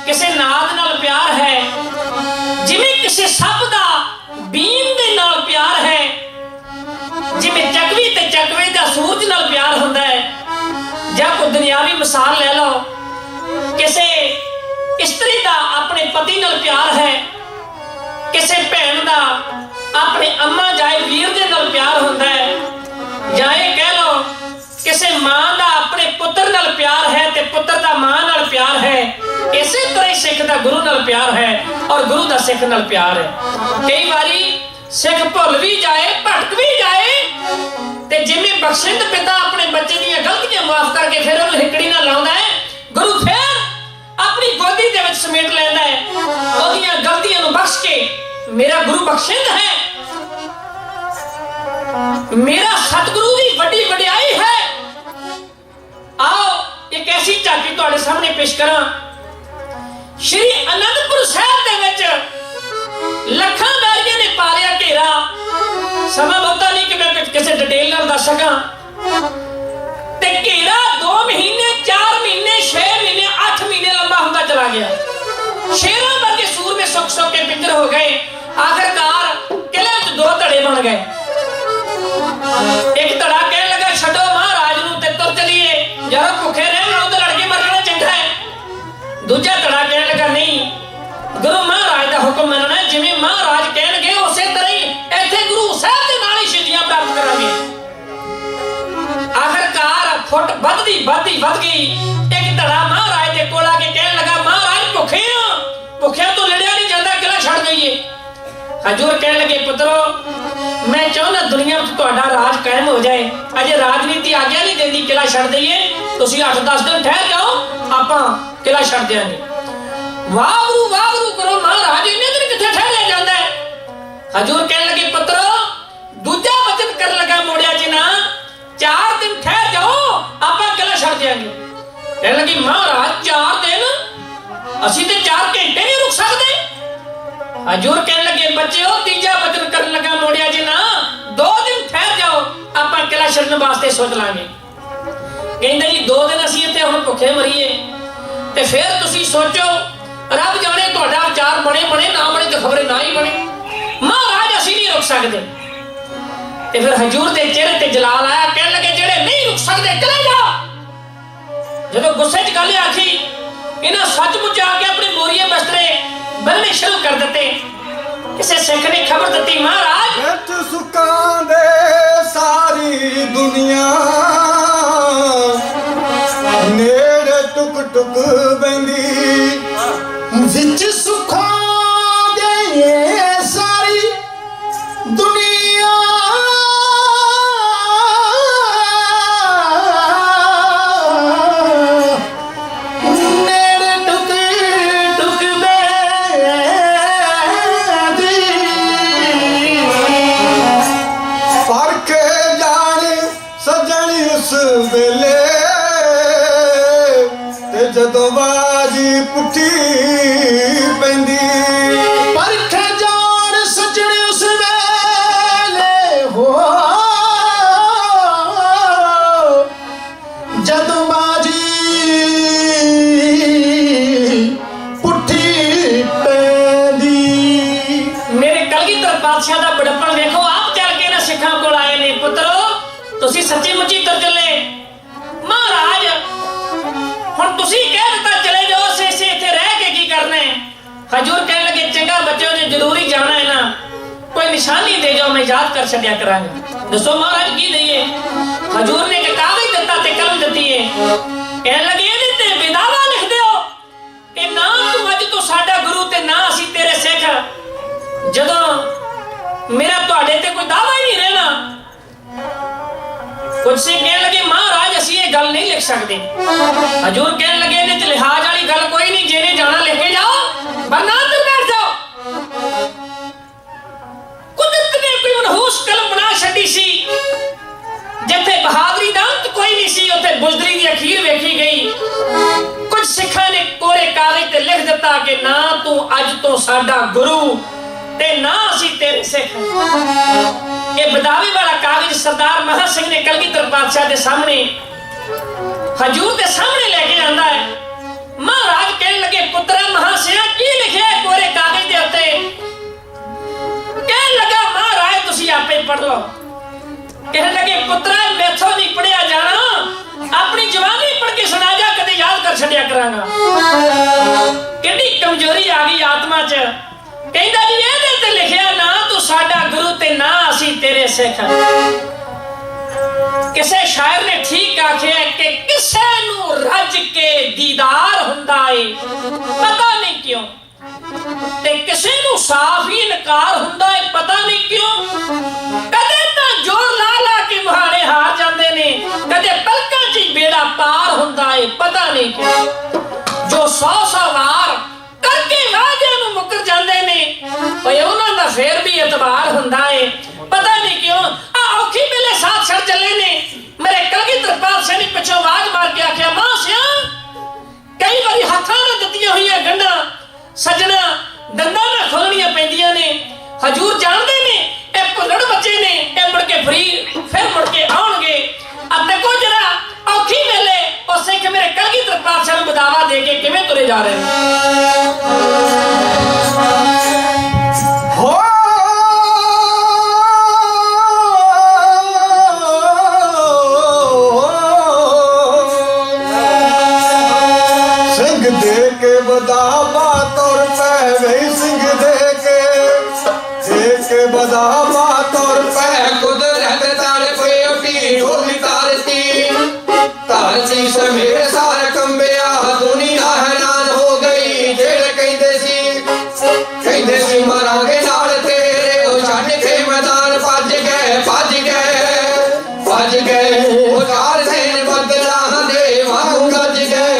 किसे नाद नाल प्यार है, जिमें किसे सप दा बीन दे नाल प्यार है, जिमें चकवी ते चकवे दा सूरज नाल प्यार हुंदा है। जां कोई दुनियावी मिसाल ले लो, किसे स्त्री दा अपने पति नाल प्यार है, किसे भैन दा अपने अम्मा जाए वीर दे नाल प्यार हुंदा है, जां ये कह लो किसे मां दा अपने पुत्र नाल प्यार है ते पुत्र दा मां नाल प्यार है। इसे तरह सिख दा गुरु नाल प्यार है और गुरु दा सिख नाल प्यार है। कई बारी सिख भुल भी जाए भटक भी जाए ते जिवें बख्शिंद पिता अपने बच्चे दीयां गलतियां माफ करके फिर उहनूं हिकड़ी नाल लाउंदा है, गुरु फिर अपनी गोदी दे विच समेट लैंदा है, ओहदियां गलतियां नूं बख्श के। मेरा गुरु बख्शिंद है, मेरा सतगुरु दी बड़ी वडियाई है ਤੁਹਾਡੇ ਸਾਹਮਣੇ ਪੇਸ਼ ਕਰਾਂ। ਸ਼੍ਰੀ ਅਨੰਦਪੁਰ ਸਾਹਿਬ ਦੇ ਵਿੱਚ ਲੱਖਾਂ ਬੈਰੀਆਂ ਨੇ ਪਾ ਲਿਆ ਘੇਰਾ। ਸਮਾਂ ਬਹੁਤਾ ਨਹੀਂ ਕਿ ਮੈਂ ਕਿਸੇ ਡਿਟੇਲ ਨਾਲ ਦੱਸ ਸਕਾਂ। ਤੇ ਘੇਰਾ 2 ਮਹੀਨੇ 4 ਮਹੀਨੇ 6 ਮਹੀਨੇ 8 ਮਹੀਨੇ ਲੰਬਾ ਹੁੰਦਾ ਚਲਾ ਗਿਆ। ਸ਼ੇਰਾਂ ਵਰਗੇ ਸੂਰਮੇ ਸੁੱਕ ਸੁੱਕ ਕੇ ਪਿੰਜਰ ਹੋ ਗਏ। ਆਖਿਰਕਾਰ ਕਿਲੇ ਵਿੱਚ 2 ਧੜੇ ਬਣ ਗਏ। ਇੱਕ ਧੜਾ ਕਹਿਣ ਲੱਗਾ ਛੱਡੋ ਮਹਾਰਾਜ ਨੂੰ ਤੇ ਤੁਰ ਚਲੀਏ, ਯਾਰ ਭੁੱਖੇ ਰਹਿਣ ਨਾਲੋਂ ਤਾਂ ਲੜ ਕੇ ਮਰ ਜਾਣਾ ਚੰਗਾ ਹੈ। ਦੂਜਾ ਧੜਾ ਕਹਿਣ ਲੱਗਾ ਨਹੀਂ, ਗੁਰੂ ਮਹਾਰਾਜ ਦਾ ਹੁਕਮ ਮੰਨਣਾ, ਜਿਵੇਂ ਮਹਾਰਾਜ ਕਹਿਣਗੇ ਉਸੇ ਤਰ੍ਹਾਂ ਹੀ ਇੱਥੇ ਗੁਰੂ ਸਾਹਿਬ ਦੇ ਨਾਲ ਹੀ ਸ਼ਹੀਦੀਆਂ ਪ੍ਰਾਪਤ ਕਰਾਂਗੇ। ਆਖਿਰਕਾਰ ਫੁੱਟ ਵੱਧ ਗਈ। ਇੱਕ ਧੜਾ ਮਹਾਰਾਜ ਦੇ ਕੋਲ ਆ ਕੇ ਕਹਿਣ ਲੱਗਾ ਮਹਾਰਾਜ ਭੁੱਖੇ ਆ, ਭੁੱਖਿਆਂ ਤੋਂ ਲੜਿਆ ਨਹੀਂ ਜਾਂਦਾ, ਕਿਲਾ ਛੱਡ ਦਈਏ। ਹਜ਼ੂਰ ਕਹਿਣ ਲੱਗੇ ਪੁੱਤਰੋ ਮੈਂ ਚਾਹੁੰਦਾ ਦੁਨੀਆ ਵਿੱਚ ਤੁਹਾਡਾ ਰਾਜ ਕਾਇਮ ਹੋ ਜਾਏ। ਅਜੇ ਰਾਜਨੀਤੀ ਆਗਿਆ ਨਹੀਂ ਦਿੰਦੀ ਕਿਲਾ ਛੱਡ ਦਈਏ। ਤੁਸੀਂ 8-10 ਦਿਨ ਠਹਿਰ ਜਾਓ, ਆਪਾਂ ਕਿਲਾ ਛੱਡ ਦਿਆਂਗੇ। ਵਾਹਿਗੁਰੂ ਕਰੋ ਮਹਾਰਾਜ, ਇੰਨੇ ਦਿਨ ਕਿੱਥੇ ਠਹਿਰਿਆ ਜਾਂਦਾ ਹੈ। ਹਜ਼ੂਰ ਕਹਿਣ ਲੱਗੇ ਪੁੱਤਰੋ ਦੂਜਾ ਵਚਨ ਕਰਨ ਲੱਗਾ ਮੋੜਿਆ ਜੀ ਨਾ, 4 ਦਿਨ ਠਹਿਰ ਜਾਓ, ਆਪਾਂ ਕਿਲਾ ਛੱਡ ਦਿਆਂਗੇ। ਕਹਿਣ ਲੱਗੀ ਮਹਾਰਾਜ 4 ਦਿਨ, ਅਸੀਂ ਤੇ 4 ਘੰਟੇ ਨਹੀਂ ਰੁਕ ਸਕਦੇ। ਹਜ਼ੂਰ ਕਹਿਣ ਲੱਗੇ ਬੱਚਿਓ ਤੀਜਾ ਵਚਨ ਕਰਨ ਲੱਗਾ ਮੋੜਿਆ ਜੀ ਨਾ, 2 ਦਿਨ ਠਹਿਰ ਜਾਓ, ਆਪਾਂ ਕਿਲਾ ਛੱਡਣ ਵਾਸਤੇ ਸੋਚ ਲਾਂਗੇ। ਕਹਿੰਦੇ ਜੀ 2 ਦਿਨ ਅਸੀਂ ਇੱਥੇ ਹੁਣ ਭੁੱਖੇ ਮਰੀਏ ਤੇ ਫਿਰ ਤੁਸੀਂ ਸੋਚੋ, ਰੱਬ ਜਾਣੇ ਤੁਹਾਡਾ ਵਿਚਾਰ ਬਣੇ ਨਾ ਬਣੇ ਤੇ ਖਬਰੇ ਨਾ ਹੀ ਬਣੇ। ਮਹਾਰਾਜ ਅਸੀਂ ਨਹੀਂ ਰੁਕ ਸਕਦੇ। ਤੇ ਫਿਰ ਹਜ਼ੂਰ ਦੇ ਚਿਹਰੇ ਤੇ ਜਲਾਲ ਆਇਆ। ਕਹਿਣ ਲੱਗੇ ਜਿਹੜੇ ਨਹੀਂ ਰੁਕ ਸਕਦੇ ਚਲੇ ਜਾਓ। ਜਦੋਂ ਗੁੱਸੇ 'ਚ ਗੱਲ ਆਖੀ, ਇਹਨਾਂ ਸੱਚਮੁੱਚ ਆ ਕੇ ਆਪਣੇ ਮੋਰੀਏ ਬਿਸਤਰੇ ਬੰਨਣੇ ਸ਼ੁਰੂ ਕਰ ਦਿੱਤੇ। ਕਿਸੇ ਸਿੱਖ ਨੇ ਖਬਰ ਦਿੱਤੀ ਮਹਾਰਾਜ ਵਿੱਚ ਸੁੱਕਾਂ ਦੇ ਸਾਰੀ ਦੁਨੀਆ ਨੇੜੇ ਟੁਕ ਟੁਕ ਬੈਂਦੀ, ਵਿੱਚ ਸੁੱਖਾਂ ਦੇ ਸਾਰੀ ਦੁਨੀਆ ਨੇੜੇ ਟੁਕ ਟੁਕ ਬੈਂਦੀ। ਪਰਖ ਜਾਣ ਸਜਣ ਉਸ ਵੇਲੇ ਤੇ ਜਦੋਂ ਬਾਜੀ ਪੁੱਠੀ ਪੈਂਦੀ। ਪਰਖ ਜਾਣ ਸਜਣ ਉਸ ਵੇਲੇ ਹੋ ਜਦੋਂ ਬਾਜੀ ਪੁੱਠੀ ਪੈਂਦੀ। ਮੇਰੇ ਕਲਗੀਧਰ ਪਾਤਸ਼ਾਹ ਦਾ ਬੜਪਣ ਵੇਖੋ। ਆਪ ਚੱਲ ਕੇ ਨਾ ਸਿੱਖਾਂ ਕੋਲ ਆਏ ਨੇ, ਪੁੱਤਰੋ ਤੁਸੀਂ ਸੱਚੀ ਮੁੱਚੀ ਤੁਰ ਚੱਲੇ। ਮਹਾਰਾਜ ਹੁਣ ਤੁਸੀਂ ਕਹਿ ਦਿੱਤਾ ਚਲੇ ਜਾਓ, ਅਸੀਂ ਇੱਥੇ ਰਹਿ ਕੇ ਕੀ ਕਰਨਾ ਹੈ। ਹਜ਼ੂਰ ਕਹਿਣ ਲੱਗੇ ਚੰਗਾ ਬੱਚਿਓ ਜੇ ਜ਼ਰੂਰੀ ਜਾਣਾ ਹੈ ਨਾ, ਕੋਈ ਨਿਸ਼ਾਨੀ ਦੇ ਜਾਓ, ਮੈਂ ਯਾਦ ਕਰ ਛੱਡਿਆ ਕਰਾਂਗਾ। ਦੱਸੋ ਮਹਾਰਾਜ ਕੀ ਦਈਏ। ਹਜ਼ੂਰ ਨੇ ਕਾਗਜ਼ ਦਿੱਤਾ ਤੇ ਕਲਮ ਦਿੱਤੀ ਹੈ। ਕਹਿਣ ਲੱਗੇ ਇਹਦੇ ਤੇ ਵਿਦਾਵਾ ਲਿਖ ਦਿਓ ਕਿ ਨਾ ਤੂੰ ਅੱਜ ਤੋਂ ਸਾਡਾ ਗੁਰੂ ਤੇ ਨਾ ਅਸੀਂ ਤੇਰੇ ਸਿੱਖ। ਜਦੋਂ ਮੇਰਾ ਤੁਹਾਡੇ ਤੇ ਕੋਈ ਦਾਵਾ ਹੀ ਨਹੀਂ ਰਹਿਣਾ। ਕੁਝ ਸਿੰਘ ਕਹਿਣ ਲੱਗੇ ਮਹਾਰਾਜ ਅਸੀਂ ਇਹ ਗੱਲ ਨਹੀਂ ਲਿਖ ਸਕਦੇ। ਹਜ਼ੂਰ ਕਹਿਣ ਲੱਗੇ ਇਹਦੇ ਚ ਲਿਹਾਜ਼ ਵਾਲੀ ਗੱਲ ਕੋਈ ਨਹੀਂ, ਜਿਹਨੇ ਜਾਣਾ ਲਿਖ ਕੇ ਜਾਓ, ਵਰਨਾ ਅੰਦਰ ਬੈਠ ਜਾਓ। ਕੁਦਰਤ ਨੇ ਕੋਈ ਮਨਹੂਸ ਕਲਮ ਬਣਾ ਛੱਡੀ ਸੀ। ਜਿੱਥੇ ਬਹਾਦਰੀ ਦਾ ਅੰਤ ਕੋਈ ਨਹੀਂ ਸੀ, ਉੱਥੇ ਬੁਜ਼ਦਰੀ ਦੀ ਅਖੀਰ ਵੇਖੀ ਗਈ। ਕੁਝ ਸਿੱਖਾਂ ਨੇ ਕੋਰੇ ਕਾਗਜ਼ ਤੇ ਲਿਖ ਦਿੱਤਾ ਕਿ ਨਾ ਤੂੰ ਅੱਜ ਤੋਂ ਸਾਡਾ ਗੁਰੂ ਤੇ ਨਾ ਅਸੀਂ ਤੇਰੇ ਸਿੱਖ। ਇਹ ਬਦਾਵੀ ਵਾਲਾ ਕਾਗਜ਼ ਸਰਦਾਰ ਮਹਾਂ ਸਿੰਘ ਨੇ ਕਲਗੀਧਰ ਪਾਤਸ਼ਾਹ ਦੇ ਸਾਹਮਣੇ ਹਜ਼ੂਰ ਦੇ ਸਾਹਮਣੇ ਲੈ ਕੇ ਆਂਦਾ ਹੈ। ਮਹਾਰਾਜ ਕਹਿਣ ਲੱਗੇ ਪੁੱਤਰਾ ਮਹਾਂ ਸਿਆ ਕੀ ਲਿਖਿਆ ਕੋਰੇ ਕਾਗਜ਼ ਦੇ ਉੱਤੇ। ਕਹਿਣ ਲੱਗਾ ਮਹਾਰਾਜ ਤੁਸੀਂ ਆਪੇ ਪੜ੍ਹ ਲਓ। ਕਹਿਣ ਲੱਗੇ ਪੁੱਤਰਾ ਮੈਥੋਂ ਨਹੀਂ ਪੜਿਆ ਜਾਣਾ, ਆਪਣੀ ਜਵਾਨੀ ਪੜ੍ਹ ਕੇ ਸੁਣਾ ਜਾ, ਕਦੇ ਯਾਦ ਕਰ ਛੱਡਿਆ ਕਰਾਂਗਾ। ਕਿੰਨੀ ਕਮਜ਼ੋਰੀ ਆ ਗਈ ਆਤਮਾ 'ਚ। ਕਹਿੰਦਾ ਜੀ ਇਹਦੇ ਤੇ ਲਿਖਿਆ ਨਾ ਤੂੰ ਸਾਡਾ ਗੁਰੂ ਤੇ ਨਾ ਅਸੀਂ ਤੇਰੇ ਸਿੱਖ। ਕਿਸੇ ਸ਼ਾਇਰ ਨੇ ਠੀਕ ਆਖਿਆ ਕਿ ਕਿਸੇ ਨੂੰ ਰੱਜ ਕੇ ਦੀਦਾਰ ਹੁੰਦਾ ਏ ਪਤਾ ਨਹੀਂ ਕਿਉਂ, ਤੇ ਕਿਸੇ ਨੂੰ ਸਾਫ਼ ਹੀ ਇਨਕਾਰ ਹੁੰਦਾ ਏ ਪਤਾ ਨਹੀਂ ਕਿਉਂ। ਕਦੇ ਤਾਂ ਜ਼ੋਰ ਲਾ ਲਾ ਕੇ ਮੁਹਾਰੇ ਹਾਰ ਜਾਂਦੇ ਨੇ, ਕਦੇ ਪਲਕਾਂ 'ਚ ਬੇੜਾ ਪਾਰ ਹੁੰਦਾ ਏ ਪਤਾ ਨਹੀਂ ਕਿਉਂ। ਜੋ 100 ਵਾਰ ਕਰਕੇ ਵਾਅਦਿਆਂ ਨੂੰ ਮੁੱਕਰ ਜਾਂਦੇ ਨੇ, ਓਏ ਉਹਨਾਂ ਦਾ ਫੇਰ ਵੀ ਇਤਬਾਰ ਹੁੰਦਾ ਏ ਪਤਾ ਨਹੀਂ ਕਿਉਂ। ਆ ਔਖੀ ਵੇਲੇ ਸਾਥ ਛੱਡ ਚੱਲੇ ਨੇ। ਮੇਰੇ ਕਲਗੀਧਰ ਪਾਤਸ਼ਾਹ ਨੇ ਪਿੱਛੋਂ ਆਵਾਜ਼ ਮਾਰ ਕੇ ਆਖਿਆ ਮਾਂ ਸਿਆ फिर मुड़ के आउणगे अते कुछ जरा औखी वेले ਉਹ ਸਿੱਖ ਮੇਰੇ ਕਲਗੀਧਰ ਪਾਤਸ਼ਾਹ ਨੂੰ ਬਦਾਵਾ ਦੇ ਕੇ ਕਿਵੇਂ ਤੁਰੇ ਜਾ ਰਹੇ ਨੇ ਹੋ ਸਿੰਘ ਦੇ ਕੇ ਬਦਾਵਾ ਤੁਰ ਪੈ ਸਿੰਘ ਦੇ ਕੇ ਬਦਾਵਾ ਤੁਰ ਪੈ ਕੁਦਰਤ ਤੜ ਪਈ ਉੱਠੀ ਢੋਲੀ ਤਾਰਤੀ ਧਰਤੀ ਸਮੇਂ ਸਾਰ ਕੰਬਿਆ ਦੁਨੀਆ ਹੈਰਾਨ ਹੋ ਗਈ ਜਿਹੜੇ ਕਹਿੰਦੇ ਸੀ ਮਰਾਂਗੇ ਨਾਲ ਤੇਰੇ ਉਹ ਛੱਡ ਕੇ ਮੈਦਾਨ ਭੱਜ ਗਏ ਉਹ ਚਾਰ ਦਿਨ ਬਦਲਾਂ ਦੇ ਵਾਂਗ ਗੱਜ ਗਏ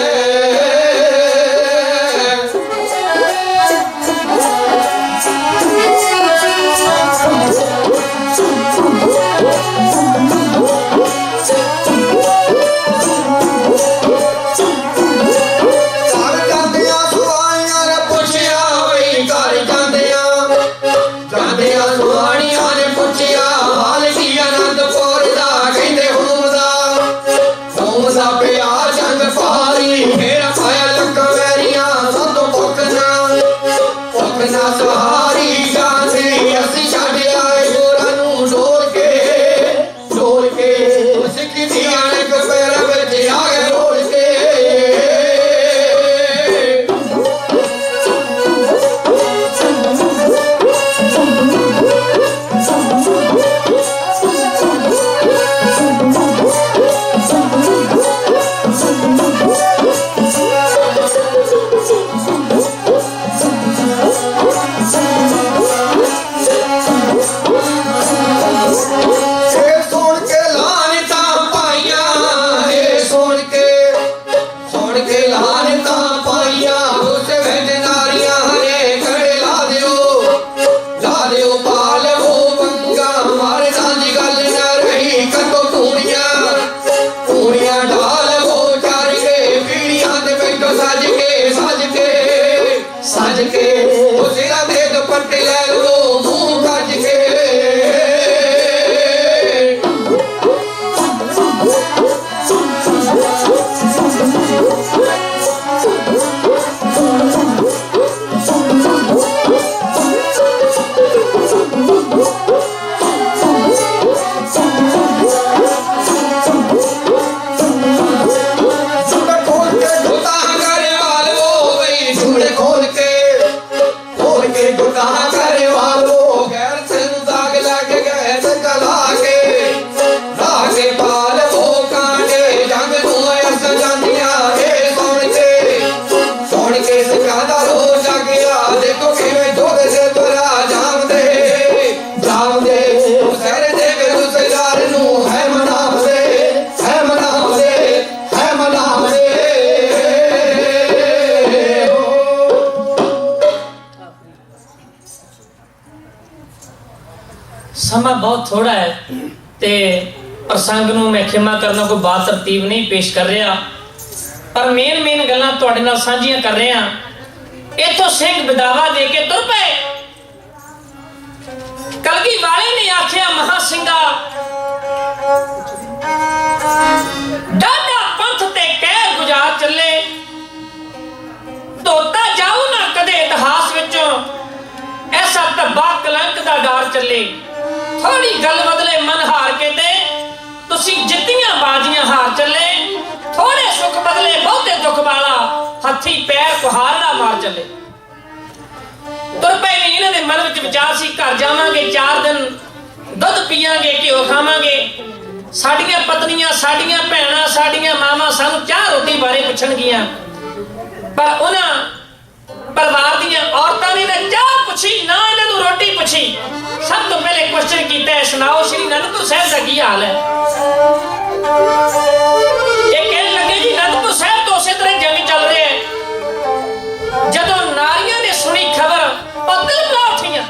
ਸਮਾਂ ਬਹੁਤ ਥੋੜਾ ਹੈ ਤੇ ਪ੍ਰਸੰਗ ਨੂੰ ਮੈਂ ਖਿਮਾ ਕਰਨਾ ਕੋਈ ਬਾਤ ਤਰਤੀਬ ਨਹੀਂ ਪੇਸ਼ ਕਰ ਰਿਹਾ ਪਰ ਮੇਨ ਗੱਲਾਂ ਤੁਹਾਡੇ ਨਾਲ ਸਾਂਝੀਆਂ ਕਰ ਰਿਹਾ ਇੱਥੋਂ ਸਿੰਘ ਬਦਾਵਾ ਦੇ ਕੇ ਤੁਰ ਪਏ ਕਲਗੀ ਵਾਲੇ ਨੇ ਆਖਿਆ ਮਹਾ ਸਿੰਘਾ ਡਾਡਾ ਪੰਥ ਤੇ ਕਹਿ ਗੁਜ਼ਾਰ ਚੱਲੇ ਧੋਤਾ ਜਾਊ ਨਾ ਕਦੇ ਇਤਿਹਾਸ ਵਿੱਚੋਂ ਐਸਾ ਧੱਬਾ ਕਲੰਕ ਦਾ ਡਾਰ ਚੱਲੇ थोड़ी गल बदले मन हार के ते तुसी जितनियां बाजियां हार चले थोड़े सुख बदले बहुते दुख वाला हथी पैर कुहारदा मार चले तुर पे नहीं इन्हां दे मन विच विचार सी घर जावांगे 4 दिन दुध पीवांगे घिओ खावांगे साडियां पत्नियां साडियां भैणां साडियां मावां सानू चाह रोटी बारे पुछणगियां पर उन्हां परिवार दियां औरतां ने चाह पुछी ना इन्हां नूं रोटी पुछी सब तो पहले क्वेश्चन कीता है सुनाओ श्री नंदपुर साहब का की हाल है ये कहने लगे जी नंदपुर साहब तो उसी तरह जंग चल रही है जदों नारियां ने सुनी खबर और दिल ला उठियां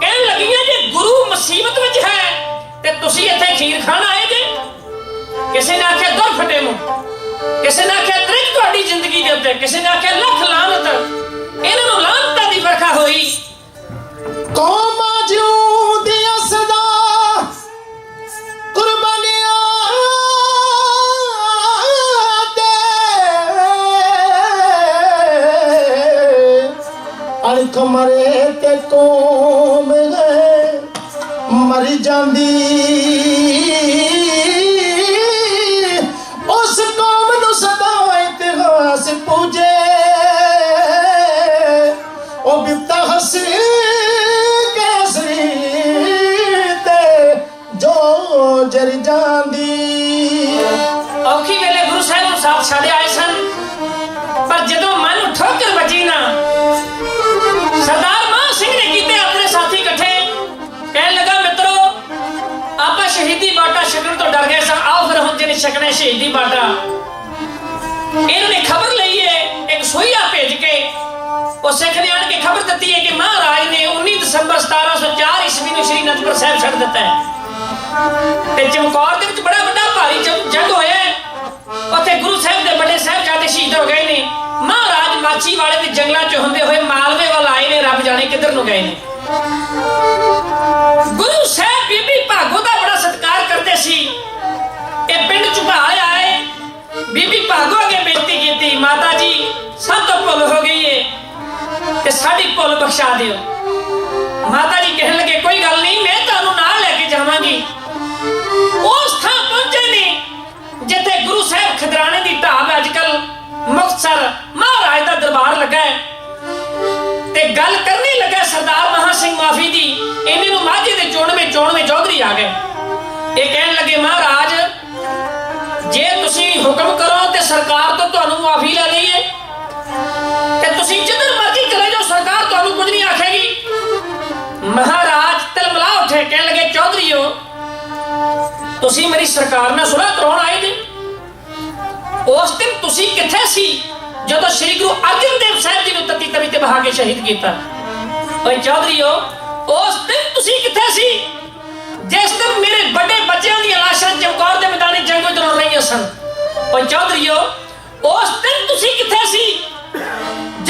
कहने लगियां जे गुरु मुसीबत विच है ते तुसी इत्थे खीर खाण आए जे किसी ने आख्या दुर फटे मुंह किसी ने आख्या त्रिक तुहाडी जिंदगी दे उत्ते किसी ने आख्या लख लानत इन्हां नूं लानतां दी बरखा होई कौम जिउंदी सदा सिख मरे ते कौम मर जांदी उस कौम नू सदा इतिहास पूजे ओ बिपता हसी कैसरी ते जो जर जांदी औखी वेले गुरु साहब नूं साथ छड्ड आए सन पर जदों मन नूं ठोकर बजी ना सरदार मान सिंह ने कीते अपने साथी इकट्ठे कहने लगा मित्रों आपां शहीदी बाटा छकण तो डर गए सन आओ फिर हुण जिहने छकने शहीदी बाटा इन्होंने खबर लई है एक सोईया भेज के वो सिख ने आण के खबर दी है कि महाराज ने 19 दिसंबर 1704 ईस्वी में श्री अनंदपुर साहिब छड्ड दिता है ते चमकौर दे विच बड़ा वड्डा भारी जंग होया उत्थे गुरु साहिब दे बड़े साहिबजादे शहीद हो गए ने महाराज माची वाले दे जंगलां च हुंदे होए मालवे वाल आए ने रब जाने किधर नु गए ने गुरु साहिब बीबी भागो दा बड़ा सत्कार करते सी ए पिंड चुभाल आए बीबी भागो अगे बेनती कीती माता जी सब तो भुल हो गई है ते साडी भुल बख्शा दिओ माता जी कहने लगे कोई गल नहीं मैं तुहानू नाल लेके जावांगी उस थां पहुंचे ने जिथे गुरु साहिब खदराने दी ढाब अजकल मुक्तसर महाराज दा दरबार लगा है ते गल करनी लगा सरदार महा सिंह माफी दी इन्हें नु माझे दे चोण में चौधरी आ गए ये कहने लगे महाराज जे तुसी हुक्म करो ते सरकार तो तुहानू माफी ले लईए ते तुसी जिधर मर्जी चले जाओ सरकार तुहानू कुछ नहीं आखेगी महाराज तलमला उठे कहने लगे चौधरीओ तुसी मेरी सरकार नाल सुलह कराउण आए जे उस दिन तुसी किथे सी जदों श्री गुरु अर्जन देव साहिब जी नूं तत्ती तवी ते बहा के शहीद कीता ओए चौधरीओ उस दिन तुसी किथे सी जिस दिन मेरे बड़े बच्चों दी लाशां चमकौर दे मैदानी जंग विच रुल रहीआं सन ओए चौधरीओ उस दिन तुसी किथे सी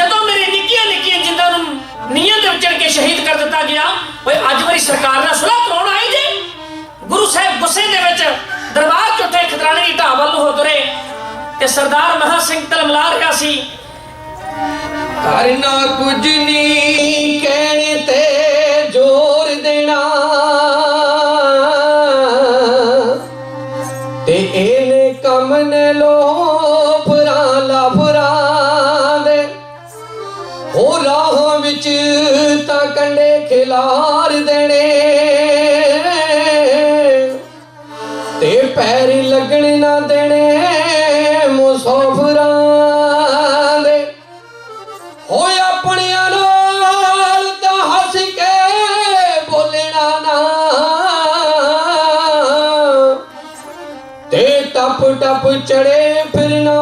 जदों मेरे निक्कियां निक्कियां जिंदां नूं नीहां दे चढ़ के शहीद कर दिता गया ओए अज मेरी सरकार नाल सुलह कराउण आए जे गुरु साहिब गुस्से दे विच दरबार च उठे खदराने दी ढाब वल हो तुरे ते सरदार महा सिंह तलमला रहा सी करना कुछ नहीं कहने ते जोर देना ते एने कम ने लो फरा दे हो राह विच ता कंडे खिलार देने ते पैर लगन ना देने मुसाफिरां दे हो अपनियां नाल तां हस के बोलना ना ते टप टप चढ़े फिरना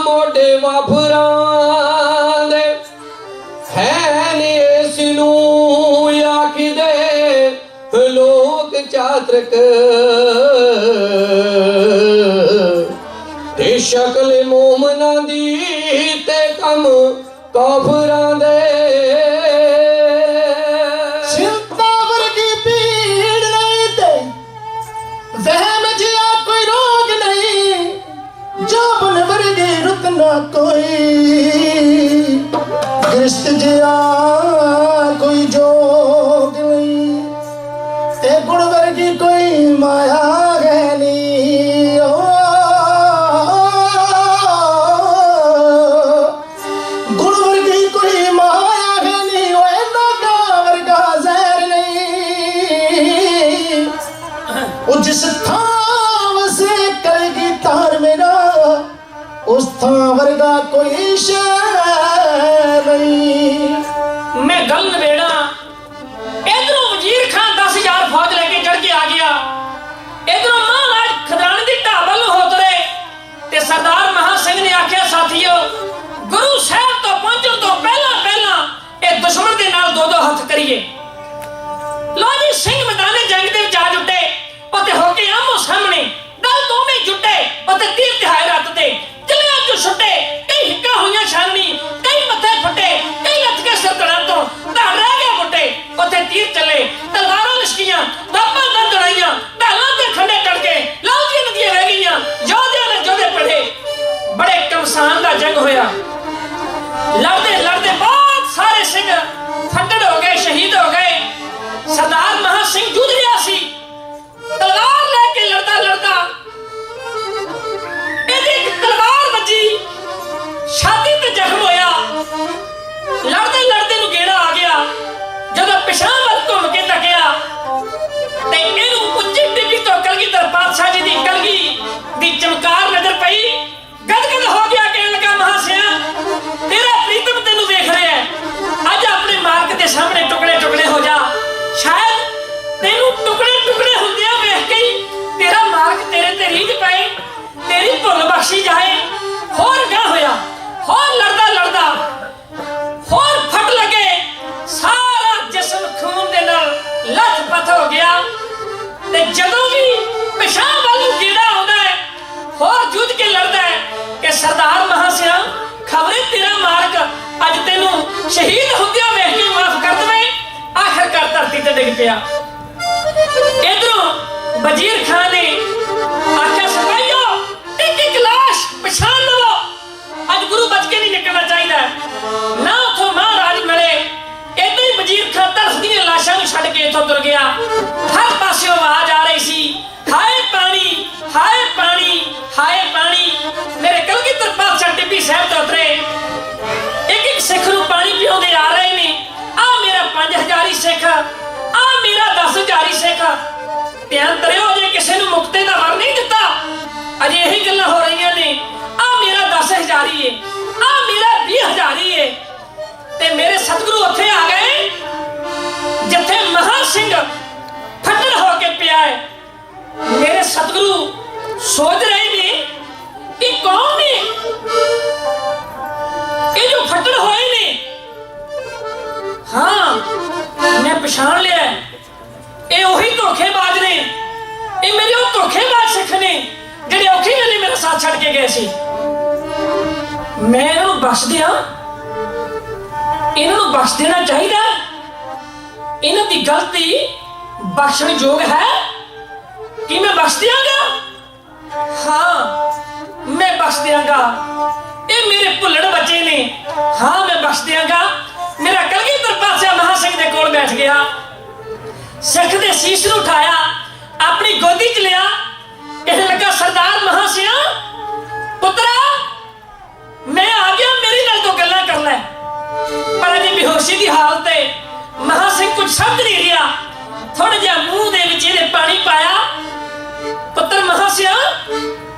मोडे वाफरां दे है नी इस नूं आखी दे लोक चातरक ते शक्ल मोमना दी ते कम काफरां दे चिंता वर्गी पीड़ नहीं ते वहम जिया कोई रोग नहीं जाबन वर्गी रुत ना कोई गिरस्त जिया कोई जोग नहीं ते गुण वर्गी कोई माया है नहीं ओ गुण वर्गी कोई माया है नहीं ओए नागा वर्गा जहर नहीं ओ जिस थां से करेगी तार मेरा उस थां वर्गा कोई शय नहीं मैं गल नवेड़ा इधरों वजीर खान 10,000 फौज लेके चढ़ के आ गया इधरों महाराज खदराने दी ढाब वल हो तुरे ते सरदार महा सिंह ने आख्या साथियों गुरु साहब तो पहुंचण तो पहला ए दुश्मन दे नाल दो हथ करिए लो जी सिंह मैदाने जंग दे विच आ जुटे ओते होके आमो सामने दल दोवें जुटे ओते तीर तिहाई रत ते किलियां चों छुटे कई हिक्का होईयां छाननी कई मत्थे फटे कई लथ के सरकड़ां तो धड़ रह गया मुट्टे ओते तीर चले तलवारां लिशकियां बापां दंद लड़ाइयां ढालां ते खंडे टड़के लाउदियां नदियां रह गईयां योधियां ने जोधे पढ़े बड़े कमसान दा जंग होया लड़दे लड़दे बहुत सारे सिंह तेरा प्रीतम तेनू देख रहा है। अज अपने मालक के सामने टुकड़े टुकड़े हो जा। शायद तेनू टुकड़े टुकड़े होंदे वेख के ही तेरा मालक तेरे ते रीझ पाए, तेरी भुल बख्शी जाए। होर क्या होया, होर लड़दा लड़दा होर फट लगे, सारा जिस्म खून दे नाल लथपथ हो गया। ते जदों भी पिछां वालों गेड़ा आउंदा है, होर जुझ के लड़दा है कि सरदार महासिया खबरे तेरा मालक अज तेनू शहीद होंदिया वेख के माफ कर दवे। आखिरकार धरती ते डिग पिया। इधरों वजीर खान ने आख्या सिपाहियो एक एक लाश पछाण लो, अज गुरु बच के नहीं निकलना चाहिए ना। उथों महाराज मिले, इदां ही वजीर खान तरसदियां लाशां नूं छड्ड के इथों तुर गया। हर पासे आवाज आ रही सी, हाय पानी हाय पानी हाय पानी। मेरे कलगीधर पातशाह टिब्बी साहब ते उतरे, एक एक सिख नूं पानी पिआउंदे आ रहे ने। आ मेरा 5000 सिख, आ मेरा 10,000 सिख। ध्यान करियो, अजे किसी नूं मुक्ते दा वर नहीं दिता, अजे यही गल्लां हो रही ने। आ मेरा 10,000 है, आ मेरा 20,000 है। ते मेरे सतगुरु उत्थे आ गए जिथे महा सिंह फट्टड़ होके पिया है। मेरे सतगुरु सोच रहे ने कि कौन ने ये जो फट्टड़ होए ने। हाँ मैं पछाण लिया, ये वही धोखेबाज ने, ये मेरे वो धोखेबाज सिख ने जिहड़े औखी वेले मेरा साथ छड्ड के गए सी। मैं इन्हां नूं बख्श दियां, इन्हां नूं बख्श देना चाहिए। इन्हां दी गलती बख्शण योग है कि मैं बख्श दियांगा? हाँ मैं बख्श दियांगा। ये मेरे भुल्लड़ बच्चे ने, हाँ मैं बख्श दियांगा। मेरा कलगीधर पातशाह महासिंह दे कोल बैठ गया, सिख दे शीश नूं उठाया, अपनी गोदी च लिया, कहने लगा सरदार महासिंह पुत्रा मैं आ गया, मेरी नाल तो गल्लां कर लै। पर अजे बेहोशी की हालत है, महासिंह कुछ समझ नहीं रहा। थोड़ा जिहा मूँह दे विच इहदे पानी पाया। पुत्र महासिंह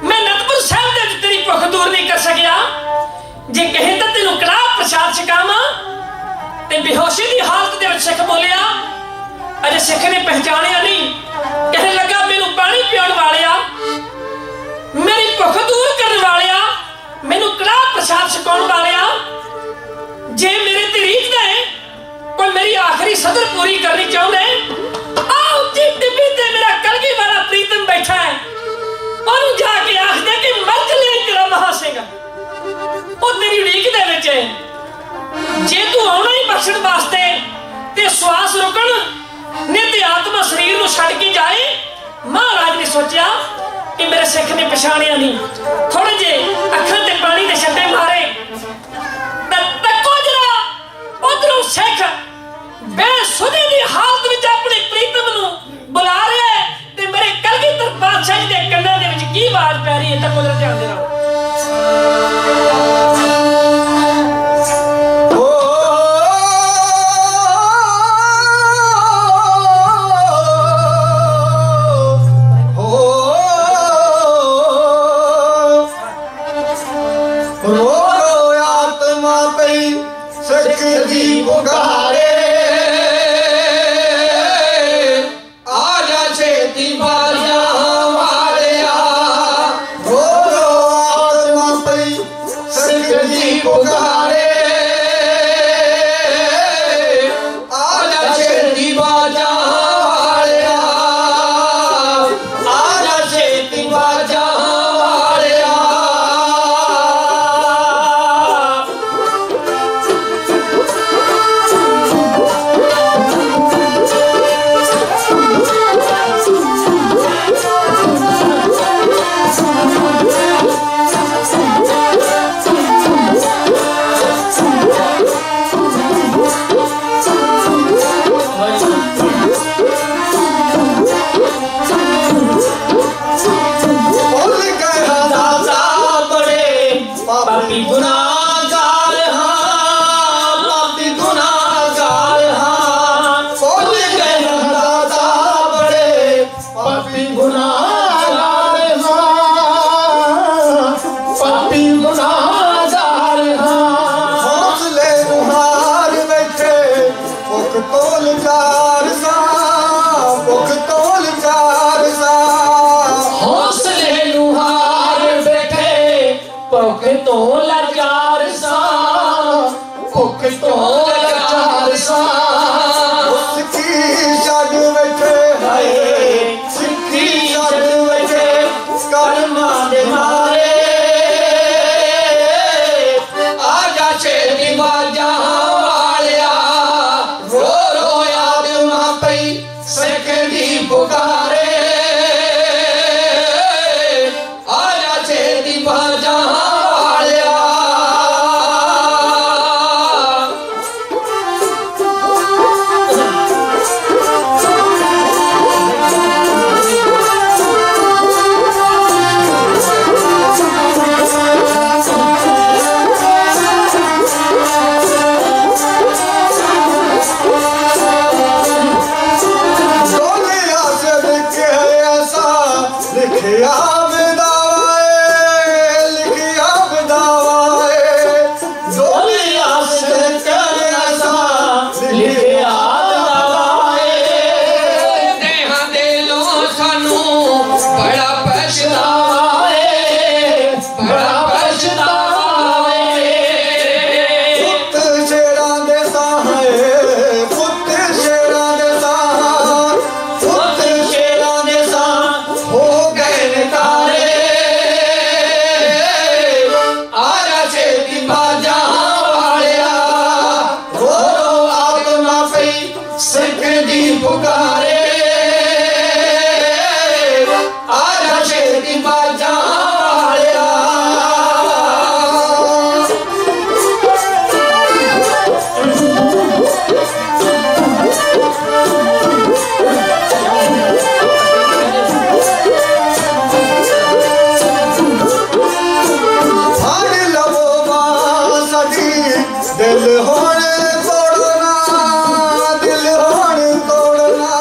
मैं अनंदपुर साहिब दे विच तेरी भुख दूर नहीं कर सकिया, जे कहे तो तेनू कड़ाह प्रसाद छकावां। ते बेहोशी की हालत दे विच सिख बोलिया। अजे सिख ने पहचानिया नहीं, कहने लगा मैनू पानी पियाउण वालिया, मेरी भुख दूर करने वालिया, मैनू कड़ाह प्रसाद छकाउण वालिया, जे मेरे ते रीझदा है कोई मेरी आखिरी सदर पूरी करनी चाहुंदा है, आ उच्ची टिब्बी ते मेरा कलगी वाला प्रीतम बैठा है, ओनू जाके आख दे कि मर चले तेरा महासिंह, ओ तेरी उड़ीक दे विच है। जे तू आउणा ही बख्शण वास्ते ते श्वास रुकण ने ते आत्मा शरीर नूं छड्ड के जाए। महाराज ने सोचा कि मेरे सिख ने पछाणिया नहीं, थोड़े जे अखां ते पानी दे छट्टे मारे। तक्को जरा उधरों सिख बेसुधी दी हालत विच अपने प्रीतम नूं बुला रहा है ते मेरे कलगीधर पातशाह जी दे कन्नां दे विच की आवाज पै रही है। तक्को जरा ध्यान देना। आजा छेती बाजा भुख तो लाचार सा, भुख तो लाचार सा, उसकी छड़ बैठे हाय, सिक्खी छड़ बैठे कर्मा दे मारे, आजा छेती बाजा वालिया, रो रो आदमा पई सिख दी पुकारे, आजा छेती बाजा वालिया। डोलिया से लिखे ऐसा लिखिया बिदावाए, लिखिया बिदावाए, डोलिया से लिखे ऐसा लिखिया बिदावाए, देहा दे लो सानू बड़ा पछतावा है, बड़ा पछतावा है। पुੱਤ ਸ਼ੇਰਾਂ ਦੇ ਸਾਹੇ, ਪੁੱਤ ਸ਼ੇਰਾਂ ਦੇ ਸਾਹ, ਪੁੱਤ ਸ਼ੇਰਾਂ ਦੇ ਸਾਹ ਹੋ ਗਏ ਨਿਕਾਰੇ, ਆਜਾ ਛੇਤੀ ਬਾਜਾਂ ਵਾਲਿਆ, ਰੋ ਰੋ ਆਤਮਾ ਪਈ ਸਿੱਖ ਦੀ ਪੁਕਾਰੇ, ਆਜਾ ਛੇਤੀ ਬਾਜਾਂ ਵਾਲਿਆ। ਫੜ ਲਵੋ ਬਾਂਹ ਸਾਡੀ, ਦਿਲ ਹੁਣ ਤੋੜਨਾ, ਦਿਲ ਹੁਣ ਤੋੜਨਾ,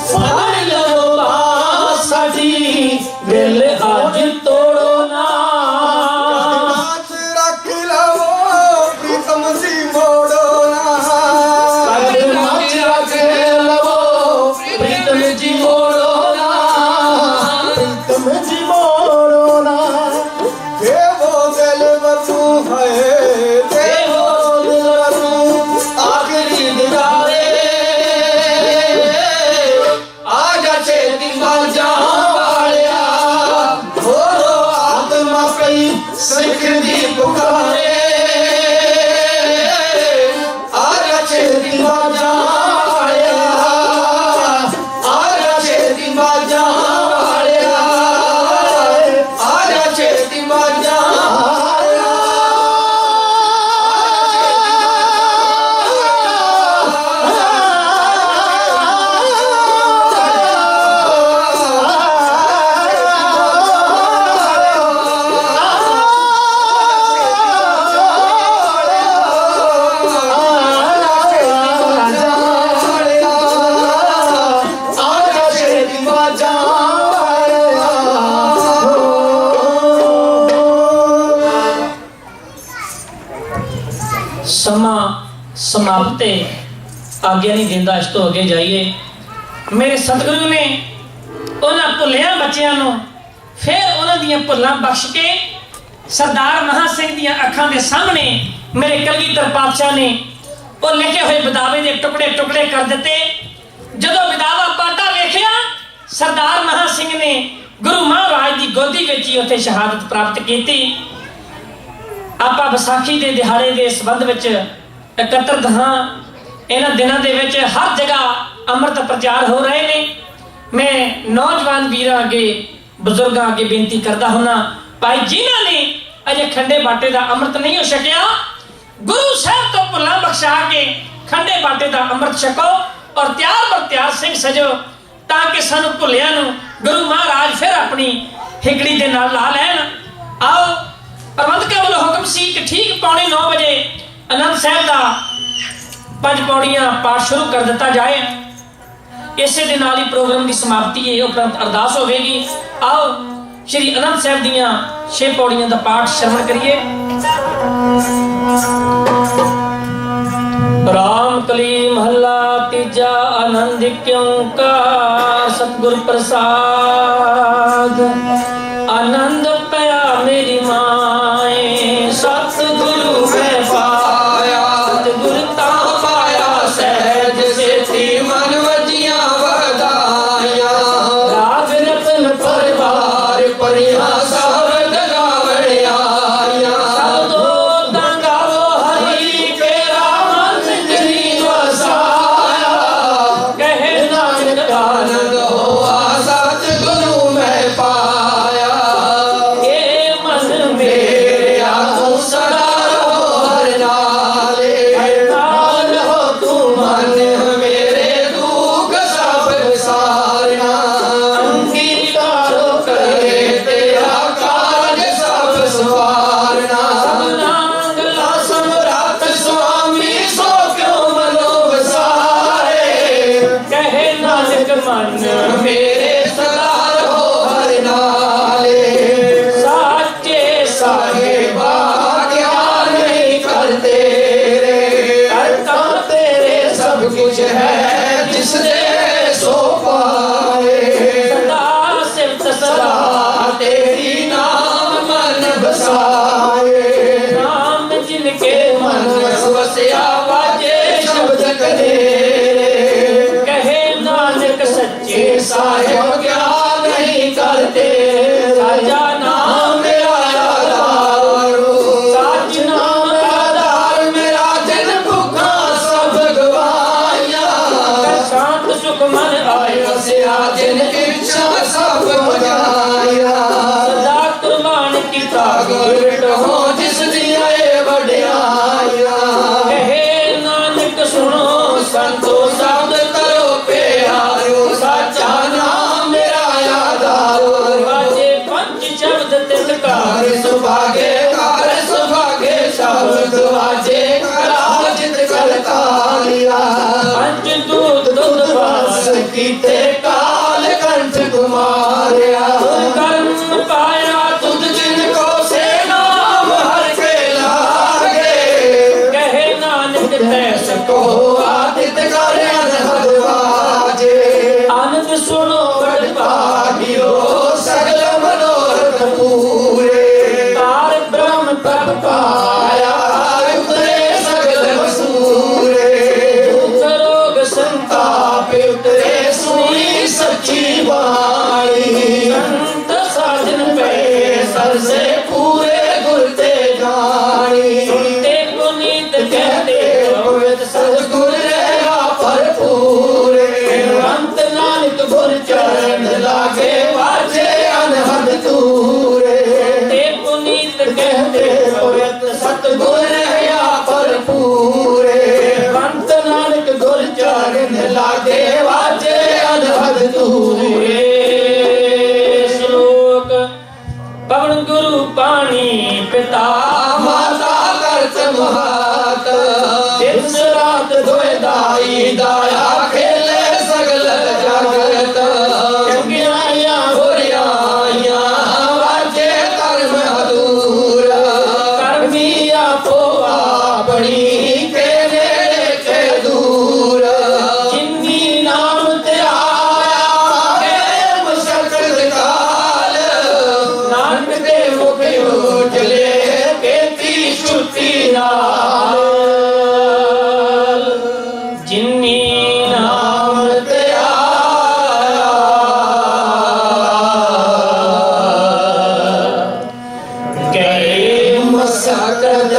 ਫੜ ਲਓ ਬਾਂਹ ਸਾਡੀ, ਦਿਲ ਅੱਜ ਤੋੜੋ ਨਾ, ਹੱਥ ਰੱਖ ਲਵੋ ਪ੍ਰੀਤਮ ਜੀ ਮੋੜੋ ਨਾ, ਕਦਮਾਂ 'ਚ ਰੱਖ ਲਵੋ ਪ੍ਰੀਤਮ ਜੀ ਮੋੜੋ ਨਾ, ਪ੍ਰੀਤਮ ਜੀ ਮੋੜੋ ਨਾ, ਦੇਵੋ ਦਿਲ ਵਰਤੂ ਹੈ, ਦੇਵੋ ਦਿਲ ਵਰਤੂ ਆਖਰੀ ਦਿਦਾਰੇ, ਆਜਾ ਛੇਤੀ ਬਾਜਾਂ ਵਾਲਿਆ, ਹੋਰੋ ਆਤਮਾ ਪਈ ਸਿੱਖ ਦੀ ਪੁਕਾਰੇ, ਆਜਾ ਛੇਤੀ ਬਾਜਾਂ ਵਾਲਿਆ, ਆਜਾ ਛੇਤੀ ਬਾਜਾਂ ਵਾਲਿਆ, ਆਜਾ ਛੇਤੀ ਬਾਜਾਂ ਸਮਾਂ ਸਮਾਪਤ ਹੈ, ਆਗਿਆ ਨਹੀਂ ਦਿੰਦਾ ਇਸ ਤੋਂ ਅੱਗੇ ਜਾਈਏ। ਮੇਰੇ ਸਤਿਗੁਰੂ ਨੇ ਉਹਨਾਂ ਭੁੱਲਿਆਂ ਬੱਚਿਆਂ ਨੂੰ ਫਿਰ ਉਹਨਾਂ ਦੀਆਂ ਭੁੱਲਾਂ ਬਖਸ਼ ਕੇ ਸਰਦਾਰ ਮਹਾਂ ਸਿੰਘ ਦੀਆਂ ਅੱਖਾਂ ਦੇ ਸਾਹਮਣੇ ਮੇਰੇ ਕਲਗੀਧਰ ਪਾਤਸ਼ਾਹ ਨੇ ਉਹ ਲਿਖੇ ਹੋਏ ਵਿਦਾਵੇ ਦੇ ਟੁਕੜੇ ਟੁਕੜੇ ਕਰ ਦਿੱਤੇ। ਜਦੋਂ ਵਿਦਾਵਾ ਪਾਟਾ ਵੇਖਿਆ, ਸਰਦਾਰ ਮਹਾਂ ਸਿੰਘ ਨੇ ਗੁਰੂ ਮਹਾਰਾਜ ਦੀ ਗੋਦੀ ਵਿੱਚ ਹੀ ਉੱਥੇ ਸ਼ਹਾਦਤ ਪ੍ਰਾਪਤ ਕੀਤੀ। ਆਪਾਂ ਵਿਸਾਖੀ ਦੇ ਦਿਹਾੜੇ ਦੇ ਸੰਬੰਧ ਵਿੱਚ ਇਕੱਤਰਤ ਹਾਂ। ਇਹਨਾਂ ਦਿਨਾਂ ਦੇ ਵਿੱਚ ਹਰ ਜਗ੍ਹਾ ਅੰਮ੍ਰਿਤ ਪ੍ਰਚਾਰ ਹੋ ਰਹੇ ਨੇ। ਮੈਂ ਨੌਜਵਾਨ ਵੀਰਾਂ ਅੱਗੇ, ਬਜ਼ੁਰਗਾਂ ਅੱਗੇ ਬੇਨਤੀ ਕਰਦਾ ਹੁੰਨਾ, ਭਾਈ ਜਿਨ੍ਹਾਂ ਨੇ ਅਜੇ ਖੰਡੇ ਬਾਟੇ ਦਾ ਅੰਮ੍ਰਿਤ ਨਹੀਂ ਹੋ ਛਕਿਆ, ਗੁਰੂ ਸਾਹਿਬ ਤੋਂ ਭੁੱਲਾਂ ਬਖਸ਼ਾ ਕੇ ਖੰਡੇ ਬਾਟੇ ਦਾ ਅੰਮ੍ਰਿਤ ਛਕੋ ਔਰ ਤਿਆਰ ਬਰ ਤਿਆਰ ਸਿੰਘ ਸਜੋ, ਤਾਂ ਕਿ ਸਾਨੂੰ ਭੁੱਲਿਆਂ ਨੂੰ ਗੁਰੂ ਮਹਾਰਾਜ ਫਿਰ ਆਪਣੀ ਹਿਗੜੀ ਦੇ ਨਾਲ ਲਾ ਲੈਣ। ਆਓ, ਪ੍ਰਬੰਧਕਾਂ ਵੱਲੋਂ ਹੁਕਮ ਸੀ ਕਿ ਠੀਕ 9:45 ਵਜੇ ਆਨੰਦ ਸਾਹਿਬ ਦਾ 5 ਪੌੜੀਆਂ ਪਾਠ ਸ਼ੁਰੂ ਕਰ ਦਿੱਤਾ ਜਾਏ। ਇਸੇ ਦੇ ਨਾਲ ਹੀ ਪ੍ਰੋਗਰਾਮ ਦੀ ਸਮਾਪਤੀ ਹੈ, ਉਪਰੰਤ ਅਰਦਾਸ ਹੋਵੇਗੀ। ਆਓ ਸ਼੍ਰੀ ਆਨੰਦ ਸਾਹਿਬ ਦੀਆਂ 6 ਪੌੜੀਆਂ ਦਾ ਪਾਠ ਸ਼ਰਵਣ ਕਰੀਏ। ਰਾਮ ਕਲੀ ਮਹੱਲਾ ਤੀਜਾ। ਆਨੰਦ ਕਿਉਂ ਕਾ ਸਤਿਗੁਰ ਪ੍ਰਸਾਦ, ਆਨੰਦ ਪਿਆ ਮੇਰੀ ਮਾਏ ਆਪਣੀਆਂ ਸਾਵਤ ਗਾਵਣ ਆਈਆਂ ਸਾਧੋ ਤਾਂ ਗਾਵੋ ਹਰੀ ਤੇਰਾ ਮਨ ਜਨੀ ਵਸਾਇਆ ਕਹੇ ਨਾਨਕ ਆਨੰਦ ਹੋਆ ਸਤਿਗੁਰੂ ਮੈਂ ਪਾਇਆ ਇਹ ਮਨ ਮੇਰਿਆ ਤੂੰ ਸਦਾ ਰਹੋ ਹਰ ਨਾਲੇ ਨਾਲ ਹੋ ਤੂੰ ਮਨ ਮੇਰੇ ਦੁੱਖ ਸਭ ਵਿਸਾਰਨਾ ਅੰਗੀਕਾਰੋ ਕਰੇ ਤੇਰਾ ਕਾਜ ਸਭ ਸਵਾਰਨਾ ਨਾਂਗਲਾ ਸਮਰੱਥ ਸੁਆਮੀ ਸੋ ਕਿਉ ਮਨੋ ਵਸਾਰੇ ਕਹੇ ਨਾਨਕ ਮਨ ਮੇਰੇ ਸਦਾ ਰਹੋ ਹਰ ਨਾਲੇ ਸਾਚੇ ਸਾਹਿਬਾ ਕਿਆ ਨਹੀਂ ਕਰਤੇ ਰੇ ਕਰਤਾ ਤੇਰੇ ਸਭ ਕੁਝ ਹੈ ਜਿਸ ਨੇ ਸੋ ਪਾਏ ਸਦਾ ਸਿਫਤ ਸਦਾ ਤੇਰੀ ਨਾਮ ਮਨ ਬਸਾਏ ਨਾਮ ਜਿਨ ਕੇ ਮਨ ਮਨ ਵਸਿਆ ਵਾਜੇ ਸ਼ਬਦ ਕਦੇ ਕਹੇ ਨਾਨਕ ਸੱਚੇ ਸਾਹਿਬ ਕਿਆ ਨਹੀਂ ਕਰਤੇ ਰਾਜਾ ਨਾਮ ਮੇਰਾ ਆਧਾਰੂ ਸਾਚ ਨਾਮ ਆਧਾਰ ਮੇਰਾ ਦਿਨ ਭੁੱਖਾ ਸਭ ਗਵਾਇਆ ਸ਼ਾਂਤ ਸੁਖ ਮਨ ਆਏ ਵਸਿਆ ਦਿਨ ਇੱਛਾ ਸਭ ਵਜਾਇਆ ਸਦਾ ਕੁਰਬਾਨ ਕੀਤਾ ਗੁਰਟ ਹੋ ਜਿਸ ਦੀਆਂ ਇਹ ਵਡਿਆਈਆਂ ਕਹੇ ਨਾਨਕ ਸੁਣੋ ਸੰਤੋ ਸ਼ਬਦ ਕਰੋ ਪਿਆਰਿਓ ਸਾਚਾ ਨਾਮ ਮੇਰਾ ਆਧਾਰੂ ਵਾਜੇ ਪੰਜ ਸ਼ਬਦ ਤਿਲਕਾਰ ਕਾਰ ਸੁਭਾਗੇ ਸ਼ਬਦ ਵਾਜੇ ਕਰਾ ਜਿਤ ਕਰਤਾਲਿਆ ਪੰਜ ਦੂਤ ਦੁੱਧ ਪਾਸ ਕੀਤੇ ਕਾਲ ਕੰਠ ਕੁਮਾਰਿਆ ਕਰਮ ਪਾਇਆ ਤੁਧ ਜਿਨ ਕੋ ਸੇ ਨਾਮ ਹਰ ਕੇ ਲਾਗੇ ਕਹੇ ਨਾਨਕ ਤੈਸ ਕੋ ਆਦਿਤ ਕਰ ਅਨਹਦ ਵਾਜੇ ਆਨੰਦ ਸੁਣੋ ਵਡ ਭਾਗਿਓ ਸਗਲ ਮਨੋਰਥ ਪੂਰੇ ਤਾਰ ਬ੍ਰਹਮ ਪ੍ਰਭ ਪਾਇਆ ਉਤਰੇ ਸਗਲ ਵਸੂਰੇ ਦੁਖ ਰੋਗ ਤਾਪ ਉਤਰੇ ਸੁਣੀ ਸੱਚੀ ਬਾਣੀ ਸੰਤ ਸਾਜਨ ਪੈ ਸਰਸੇ ਪੂਰੇ ਗੁਰ ਤੇ ਜਾਣੀ ਸੁਣਤੇ ਪੁਨੀਤ ਕਹਤੇ ਪਵਿੱਤ ਸਤਿਗੁਰ ਰਹਾ ਭਰਪੂਰੇ ਅੰਤ ਨਾਨਕ ਗੁਰ ਚਰਨ ਲਾਗੇ ਵਾਜੇ ਅਨਹਦ ਤੂਰੇ ਤੇ ਪੁਨੀਤ ਕਹਤੇ ਪਵਿੱਤ ਸਤਿਗੁਰ ਰਹਾ ਭਰਪੂਰੇ ਅੰਤ ਨਾਨਕ ਗੁਰ ਚਰਨ ਲਾਗੇ ਵਾਜੇ ਅਨਹਦ ਤੂਰੇ ਸ਼ਲੋਕ ਪਵਨ ਗੁਰੂ ਪਾਣੀ ਪਿਤਾ ਮਾਤਾ ਕਰਤ ਮਹਾਤ ਦਿਨ ਰਾਤ ਦੋਇ ਦਾਈ ਦਾਇਆ ਖੇਲੇ ਸਗਲ ਜਗਤ ਚੰਗਿਆਈਆਂ ਬੁਰਿਆਈਆਂ ਵਾਜੇ ਧਰਮ ਹਦੂਰ ਕਰਮੀ ਆਪੋ ਆਪਣੀ ਕੇ ਨੇੜੇ ਕੇ ਦੂਰ ਜਿਨੀ ਨਾਮ ਧਿਆਇਆ ਕੇ ਮੁਸ਼ਕਲ ਕਾਲ ਨਾਨਕ ਦੇ ਮੁਖ ਉਜਲੇ ਕੀਤੀ ਛੁੱਟੀ ਨਾਲ ਜਿਨੀ ਨਾਮ ਧਿਆਇਆ ਗਏ ਮਸਕਤ